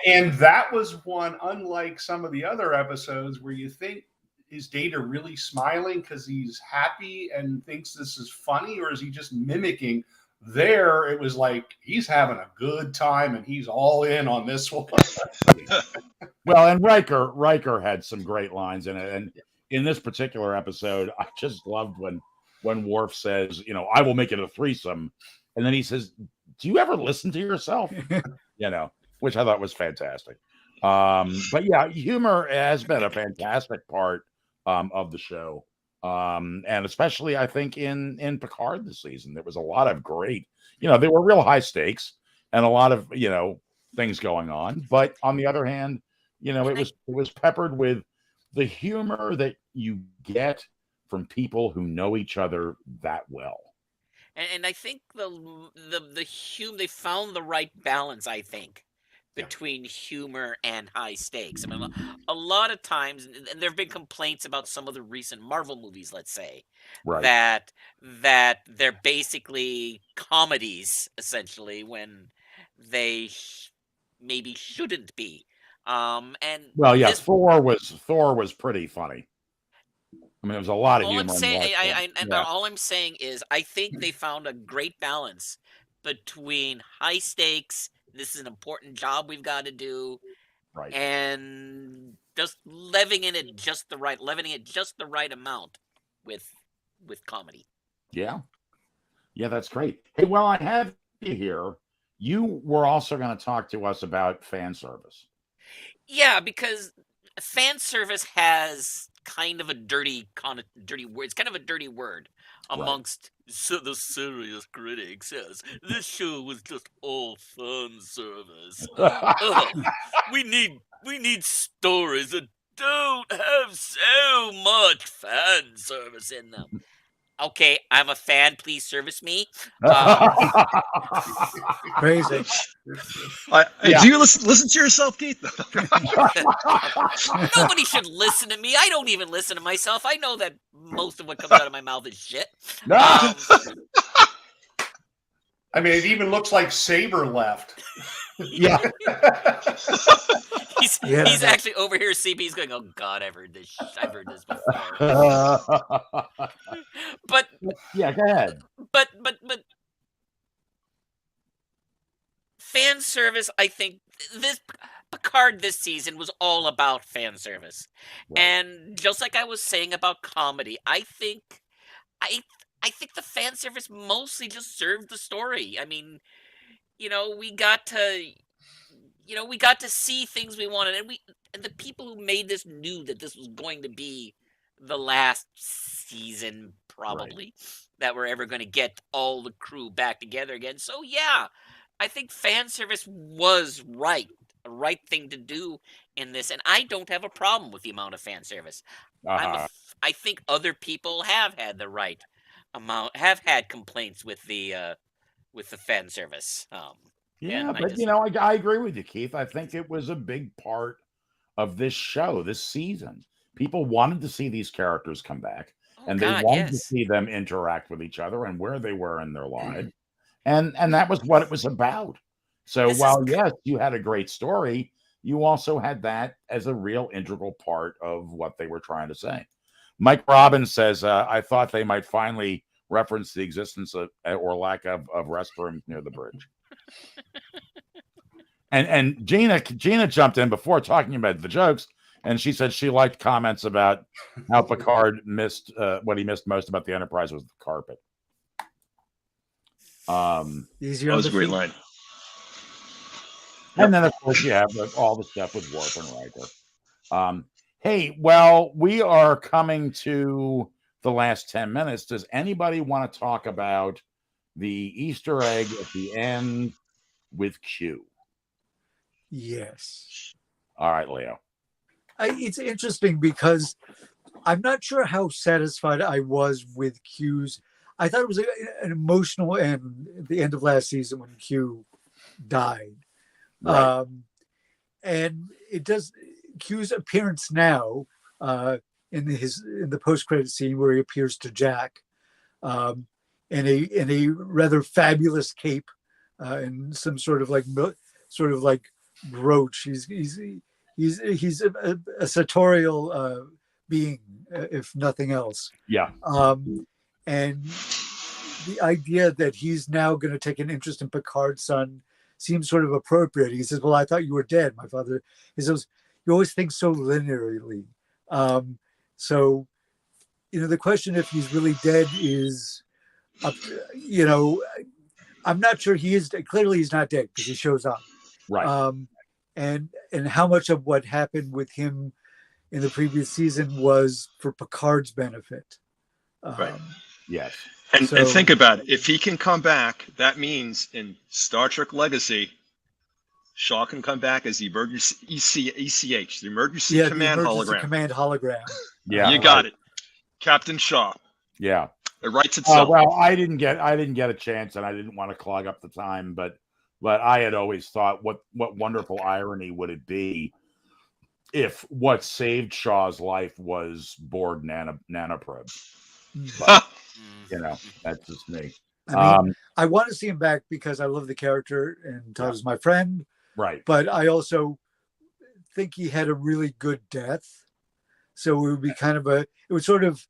and that was one, unlike some of the other episodes where you think, is Data really smiling because he's happy and thinks this is funny, or is he just mimicking? There, it was like he's having a good time and he's all in on this one. Well, and Riker had some great lines in it. And in this particular episode, I just loved when Worf says, I will make it a threesome. And then he says, do you ever listen to yourself? Which I thought was fantastic. But yeah, humor has been a fantastic part of the show. And especially, I think, in Picard this season, there was a lot of great, there were real high stakes and a lot of, things going on. But on the other hand, it was peppered with the humor that you get from people who know each other that well. And I think they found the right balance, I think, between humor and high stakes. I mean, a lot of times, and there have been complaints about some of the recent Marvel movies, let's say, that they're basically comedies, essentially, when they maybe shouldn't be. Thor was pretty funny. I mean, there was a lot of humor. All I'm saying is, I think they found a great balance between high stakes. This is an important job we've got to do, and just leveling it just the right amount with comedy. Yeah, that's great. Hey, well, I have you here. You were also going to talk to us about fan service. Yeah, because fan service has kind of a dirty word. It's kind of a dirty word amongst the serious critics. Yes, this show was just all fan service. We need stories that don't have so much fan service in them. Okay, I'm a fan. Please service me. Crazy. Do you listen to yourself, Keith? Nobody should listen to me. I don't even listen to myself. I know that most of what comes out of my mouth is shit. I mean, it even looks like Saber left. Yeah. He's actually over here. CB's going, oh God, I've heard this. I've heard this before. But yeah, go ahead. But fan service, I think this Picard this season was all about fan service. Right. And just like I was saying about comedy, I think the fan service mostly just served the story. I mean, we got to see things we wanted, and the people who made this knew that this was going to be the last season, probably, that we're ever going to get all the crew back together again. So yeah, I think fan service was a right thing to do in this, and I don't have a problem with the amount of fan service. I think other people have had the right amount, have had complaints with the fan service. Yeah, but I agree with you, Keith. I think it was a big part of this show, this season. People wanted to see these characters come back, and they wanted to see them interact with each other and where they were in their lives. And that was what it was about. So yes, you had a great story, you also had that as a real integral part of what they were trying to say. Mike Robbins says, I thought they might finally reference the existence of or lack of restrooms near the bridge. and Gina jumped in before talking about the jokes, and she said she liked comments about how Picard missed what he missed most about the Enterprise was the carpet. That was a great line. And then of course you have all the stuff with Worf and Riker. Hey, well, we are coming to the last 10 minutes. Does anybody want to talk about the Easter egg at the end with Q? Yes. All right, Leo. It's interesting because I'm not sure how satisfied I was with Q's. I thought it was an emotional end at the end of last season when Q died. Right. And it does Q's appearance now in the post-credit scene where he appears to Jack in a rather fabulous cape and some sort of like brooch. He's a sartorial being, if nothing else. Yeah. And the idea that he's now going to take an interest in Picard's son seems sort of appropriate. He says, well, I thought you were dead, my father. He says, you always think so linearly. So, the question if he's really dead is, I'm not sure he is. Clearly he's not dead because he shows up. Right. And how much of what happened with him in the previous season was for Picard's benefit. Right. Yes. And think about it. If he can come back, that means in Star Trek Legacy, Shaw can come back as the emergency ECH, the emergency command hologram. Yeah, you got it, Captain Shaw. Yeah, it writes itself. Well, I didn't get a chance, and I didn't want to clog up the time, but I had always thought, what wonderful irony would it be if what saved Shaw's life was Borg nanoprobes? But, that's just me. I mean, I want to see him back because I love the character and Todd is my friend. Right. But I also think he had a really good death. So it would be kind of it would sort of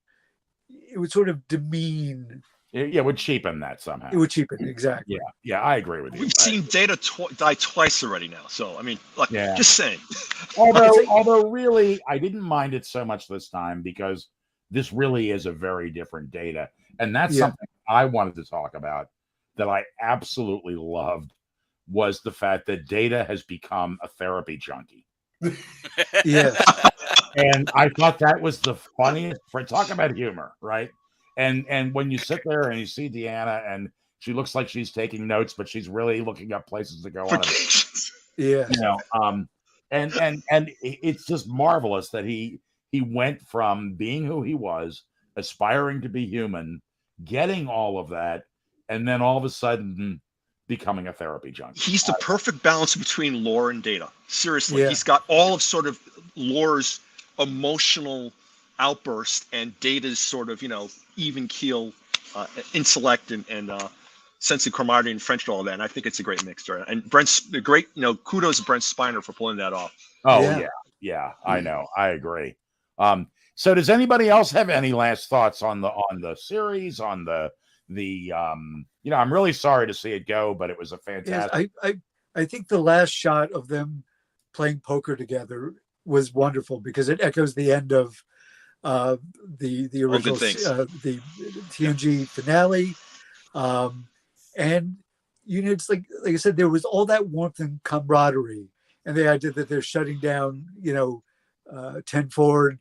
demean. Yeah, it would cheapen that somehow. It would cheapen, exactly. Yeah, I agree with you. We've seen Data die twice already now. So, I mean, just saying. Although really, I didn't mind it so much this time because this really is a very different Data. And that's something I wanted to talk about that I absolutely loved was the fact that Data has become a therapy junkie. Yes. And I thought that was the funniest. Talk about humor, right? And when you sit there and you see Deanna and she looks like she's taking notes, but she's really looking up places to go on. Yeah. and it's just marvelous that he went from being who he was, aspiring to be human, getting all of that, and then all of a sudden becoming a therapy junkie. He's the perfect balance between lore and data. Seriously, Yeah. he's got all of sort of lore's emotional outburst and data's sort of, even keel intellect and sense of camaraderie and French and all that. And I think it's a great mixture. And Brent's the great, kudos to Brent Spiner for pulling that off. Oh yeah, I know, I agree. So does anybody else have any last thoughts on the series, on the I'm really sorry to see it go, but it was a fantastic. Yes, I think the last shot of them playing poker together was wonderful because it echoes the end of the original the TNG finale, and it's like I said, there was all that warmth and camaraderie, and the idea that they're shutting down 10 forward.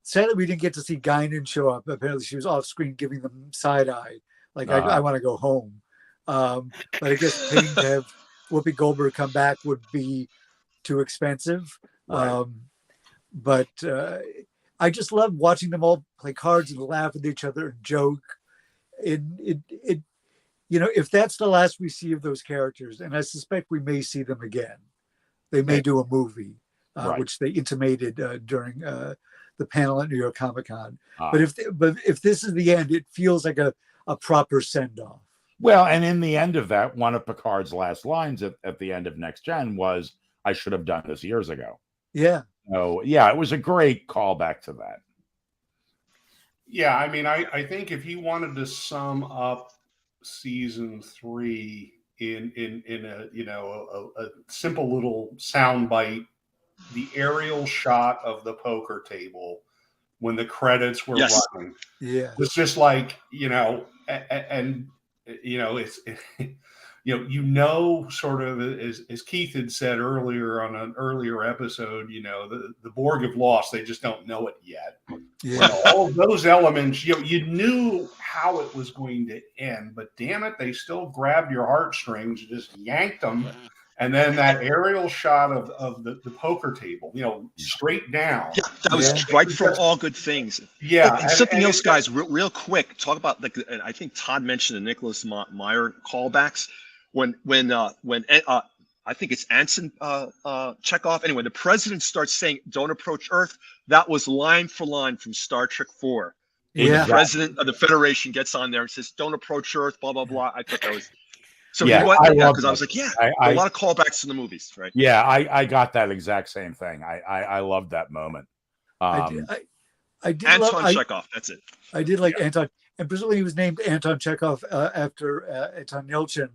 Sadly, we didn't get to see Guinan show up. Apparently, she was off screen giving them side eye, like I want to go home. But I guess paying to have Whoopi Goldberg come back would be too expensive. Right. But I just love watching them all play cards and laugh with each other and joke. If that's the last we see of those characters, and I suspect we may see them again, they may do a movie, which they intimated during the panel at New York Comic Con. But if this is the end, it feels like a proper send off. Well, and in the end of that, one of Picard's last lines at the end of Next Gen was, "I should have done this years ago." Yeah. So yeah, it was a great callback to that. Yeah, I mean, I think if you wanted to sum up season 3 in a simple little sound bite, the aerial shot of the poker table when the credits were running, was just like it's sort of as Keith had said earlier on an earlier episode, the Borg have lost, they just don't know it yet. Yeah. All of those elements, you knew how it was going to end, but damn it, they still grabbed your heartstrings, just yanked them. And then that aerial shot of the poker table, straight down. Yeah, that was right from All Good Things. Yeah. And something else, guys, real quick. Talk about I think Todd mentioned the Nicholas Meyer callbacks when I think it's Anson Chekhov. Anyway, the president starts saying, "Don't approach Earth." That was line for line from Star Trek 4. Yeah. The president of the Federation gets on there and says, "Don't approach Earth." Blah blah blah. I thought that was. So because I was like, a lot of callbacks to the movies, right? Yeah, I got that exact same thing. I loved that moment. I did Anton Chekhov. That's it. I did like Anton, and presumably he was named Anton Chekhov after Anton Yelchin,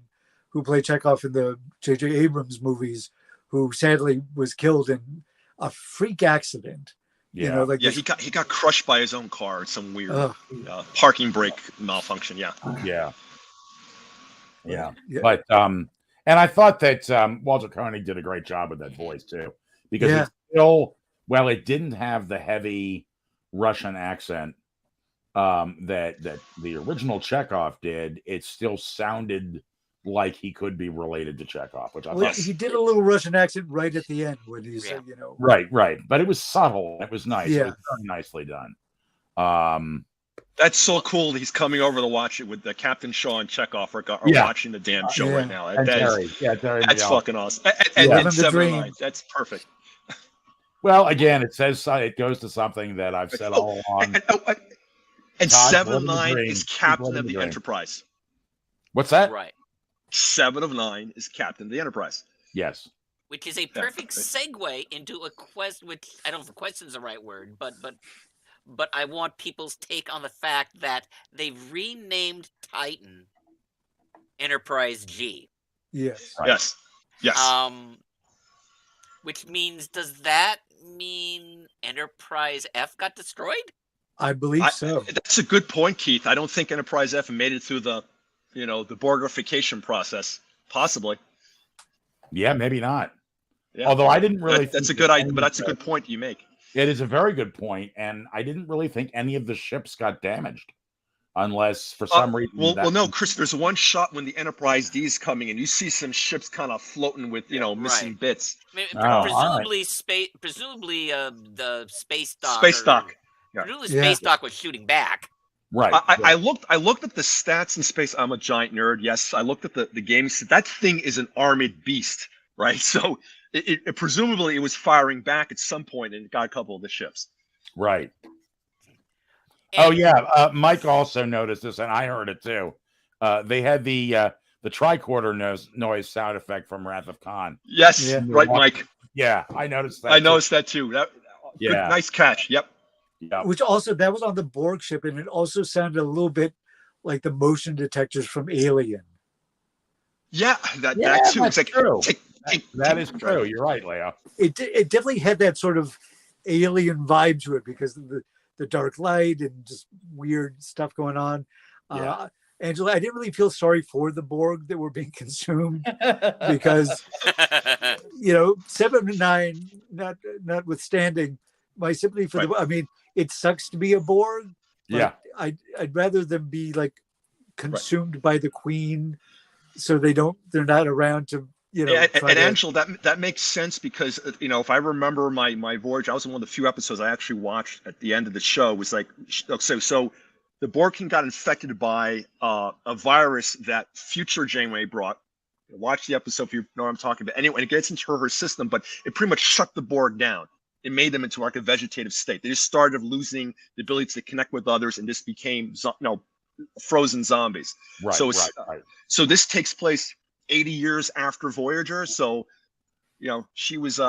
who played Chekhov in the J.J. Abrams movies, who sadly was killed in a freak accident. Yeah, he got crushed by his own car. Some weird parking brake malfunction. Yeah. But and I thought that Walter Koenig did a great job with that voice too, because it still, it didn't have the heavy Russian accent that the original Chekhov did. It still sounded like he could be related to Chekhov, which I thought he did a little Russian accent right at the end when he said, right, but it was subtle. It was nice. It was very nicely done. That's so cool. He's coming over to watch it with the Captain Shaw and Chekhov are watching the damn show right now. Terry that's fucking awesome. And 7 of 9. That's perfect. Well, again, it goes to something that I've said all along. And 7 of 9 is Captain of the Enterprise. What's that? Right. 7 of 9 is Captain of the Enterprise. Yes. Which is a perfect segue into a quest, which I don't know if question is the right word, but I want people's take on the fact that they've renamed Titan Enterprise G. Yes. Right. Yes. Which means, does that mean Enterprise F got destroyed? I believe so. That's a good point, Keith. I don't think Enterprise F made it through the Borgification process. Possibly. Yeah, maybe not. Yeah. Although I didn't really. That's a good idea, but that's a good point you make. It is a very good point, and I didn't really think any of the ships got damaged. unless for some reason. Well, no, Chris. There's one shot when the Enterprise D is coming, and you see some ships kind of floating with missing bits. Presumably the space dock. Space dock. Yeah. Presumably space dock was shooting back. Right. I looked at the stats in space. I'm a giant nerd. Yes, I looked at the game. That thing is an armored beast, right? So it presumably it was firing back at some point, and it got a couple of the ships. Right. And, Mike also noticed this, and I heard it too. They had the tricorder noise sound effect from Wrath of Khan. Yes, right, Mike. Yeah, I noticed that. I noticed that too. Good, nice catch. Yep. Yeah. Which also, that was on the Borg ship, and it also sounded a little bit like the motion detectors from Alien. Yeah, that too. It's like true. That is true. You're right, Leo. It definitely had that sort of alien vibe to it because of the dark light and just weird stuff going on. Yeah. Angela, I didn't really feel sorry for the Borg that were being consumed because 7 and 9, notwithstanding, my sympathy for I mean, it sucks to be a Borg. Yeah. I'd rather them be like consumed by the Queen, so they're not around to and Angela, that makes sense because if I remember my voyage, I was in one of the few episodes I actually watched at the end of the show. Was like so the Borg King got infected by a virus that future Janeway brought. Watch the episode if you know what I'm talking about. Anyway, it gets into her system, but it pretty much shut the Borg down. It made them into like a vegetative state. They just started losing the ability to connect with others, and just became frozen zombies. Right. So right. So this takes place 80 years after Voyager. So she was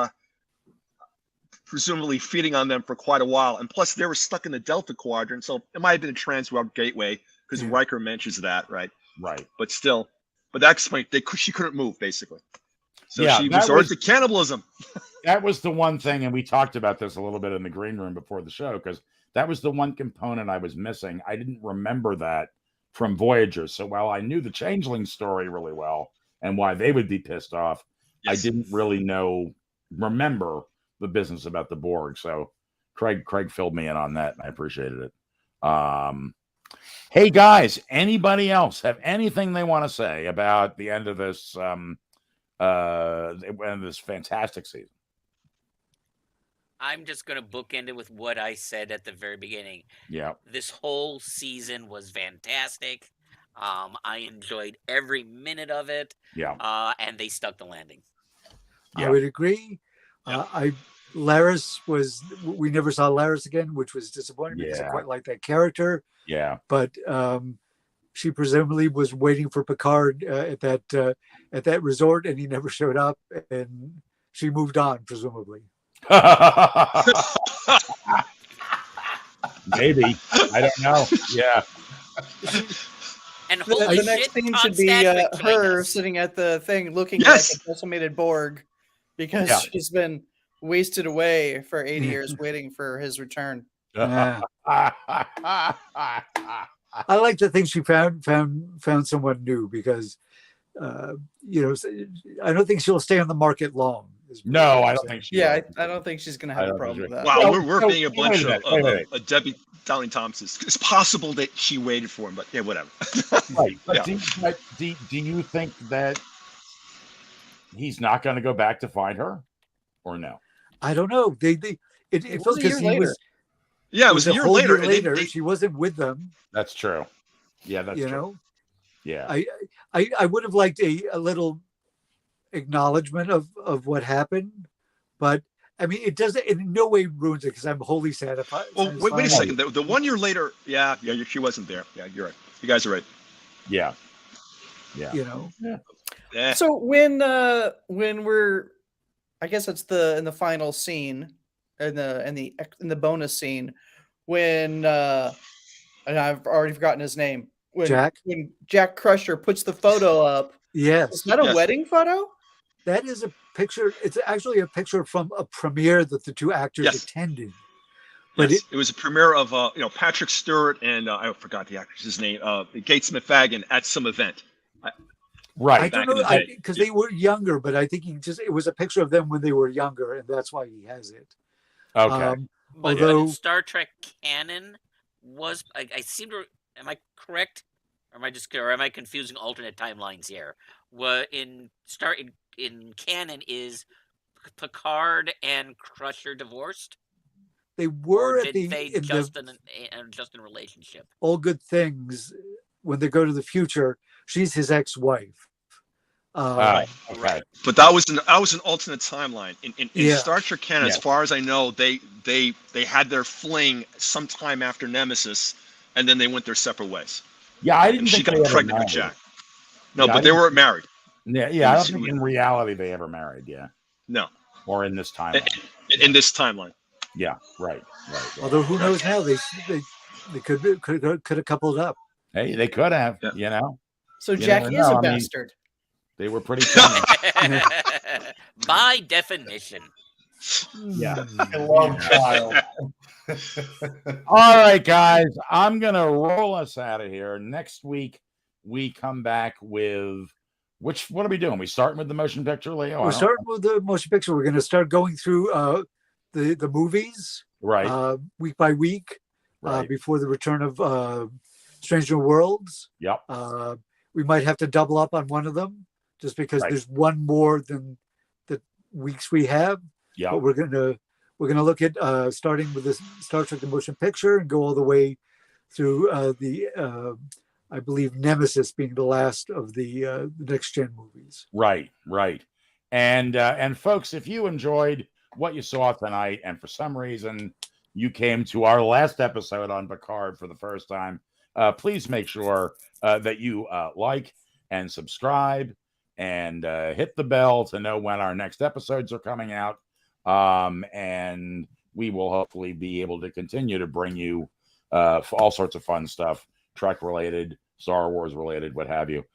presumably feeding on them for quite a while, and plus they were stuck in the Delta Quadrant, so it might have been a transwarp gateway because Riker mentions that, right? Right. But still, that explained she couldn't move basically. So she that resorted to cannibalism. That was the one thing, and we talked about this a little bit in the green room before the show, because that was the one component I was missing. I didn't remember that from Voyager. So while I knew the Changeling story really well and why they would be pissed off, I didn't really remember the business about the Borg. So Craig filled me in on that, and I appreciated it. Hey guys, anybody else have anything they want to say about the end of this this fantastic season? I'm just going to bookend it with what I said at the very beginning. Yeah. This whole season was fantastic. I enjoyed every minute of it. Yeah. And they stuck the landing. I would agree. Laris we never saw Laris again, which was disappointing because I quite like that character. Yeah. But she presumably was waiting for Picard at that resort, and he never showed up, and she moved on, presumably. Maybe. I don't know. Yeah. And the next scene should be her sitting at the thing looking like a decimated Borg because she's been wasted away for 80 years waiting for his return. I like to think she found someone new because I don't think she'll stay on the market long. No, I don't think she will. I don't think she's going to have a problem with that. Wow, we're being a bunch of Debbie Dowling Thompsons. It's possible that she waited for him, but whatever. Right. But do you think that he's not going to go back to find her, or no? I don't know. It was a year later. It was a year later. She wasn't with them. That's true. Yeah, that's true. Yeah. I would have liked a little acknowledgement of what happened, but I mean, it doesn't in no way ruins it because I'm wholly satisfied. Well, wait a second. The 1 year later, she wasn't there. Yeah, you're right. You guys are right. Yeah. Yeah. So when we're, I guess it's in the final scene, in the bonus scene, when and I've already forgotten his name. When Jack Crusher puts the photo up. Yes. Is that a wedding photo? That is a picture. It's actually a picture from a premiere that the two actors attended. But it was a premiere of Patrick Stewart and I forgot the actor's name, Gates McFadden at some event. Right. I don't know because they were younger, but I think it was a picture of them when they were younger, and that's why he has it. Okay. But in Star Trek canon was I seem to Am I correct? Or am I confusing alternate timelines here? In canon, is Picard and Crusher divorced? They were or did they just in relationship? All Good Things, when they go to the future, she's his ex-wife. Right. But that was an alternate timeline in Star Trek canon. As far as I know, they had their fling sometime after Nemesis, and then they went their separate ways. Yeah, I didn't. And think she got pregnant with Jack. No, but they were married. Yeah, I don't think in reality they ever married. Yeah. No. Or in this timeline. In this timeline. Yeah. Right. Although who knows now? They could have coupled up. Hey, they could have. Yeah. You know. So Jack is a bastard. They were pretty funny. By definition. Yeah. I love child. All right, guys. I'm going to roll us out of here. Next week, we come back with what are we doing? We starting with the motion picture, Leo? We're starting with the motion picture. We're going to start going through the movies. Right. Week by week. Right. Before the return of Stranger Worlds. Yep. We might have to double up on one of them just because there's one more than the weeks we have. Yeah. But we're gonna look at starting with this Star Trek the Motion Picture and go all the way through I believe Nemesis being the last of the next gen movies. Right. And folks, if you enjoyed what you saw tonight, and for some reason you came to our last episode on Picard for the first time, please make sure that you like and subscribe and hit the bell to know when our next episodes are coming out. And we will hopefully be able to continue to bring you all sorts of fun stuff, Trek related, Star Wars related, what have you.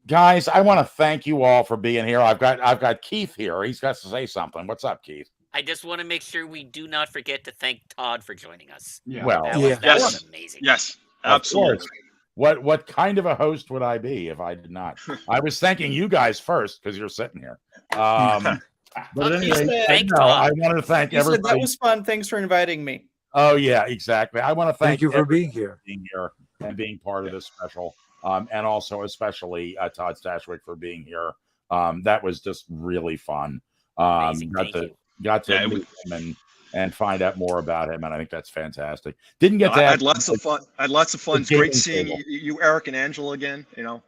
Guys, I want to thank you all for being here. I've got Keith here. He's got to say something. What's up, Keith? I just want to make sure we do not forget to thank Todd for joining us. Yeah. Well, that was amazing. Yes, absolutely. What kind of a host would I be if I did not? I was thanking you guys first because you're sitting here. But anyway, I wanted to thank everybody. That was fun. Thanks for inviting me. Oh yeah, exactly. I want to thank you for being here and being part of this special, and also especially Todd Stashwick for being here. That was just really fun. Got to meet him and find out more about him, and I think that's fantastic. Didn't get to. I had lots of fun. It's great seeing you, Eric, and Angela again. You know,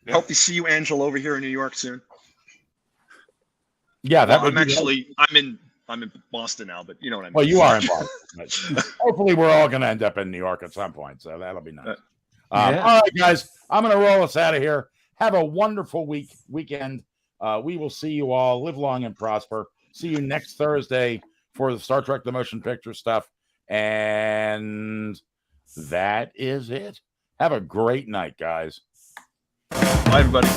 hope to see you, Angela, over here in New York soon. Yeah, that I'm in Boston now, but you know what I mean. Well, you are in Boston. Hopefully, we're all going to end up in New York at some point, so that'll be nice. All right, guys, I'm going to roll us out of here. Have a wonderful weekend. We will see you all. Live long and prosper. See you next Thursday for the Star Trek the Motion Picture stuff, and that is it. Have a great night, guys. Bye, everybody.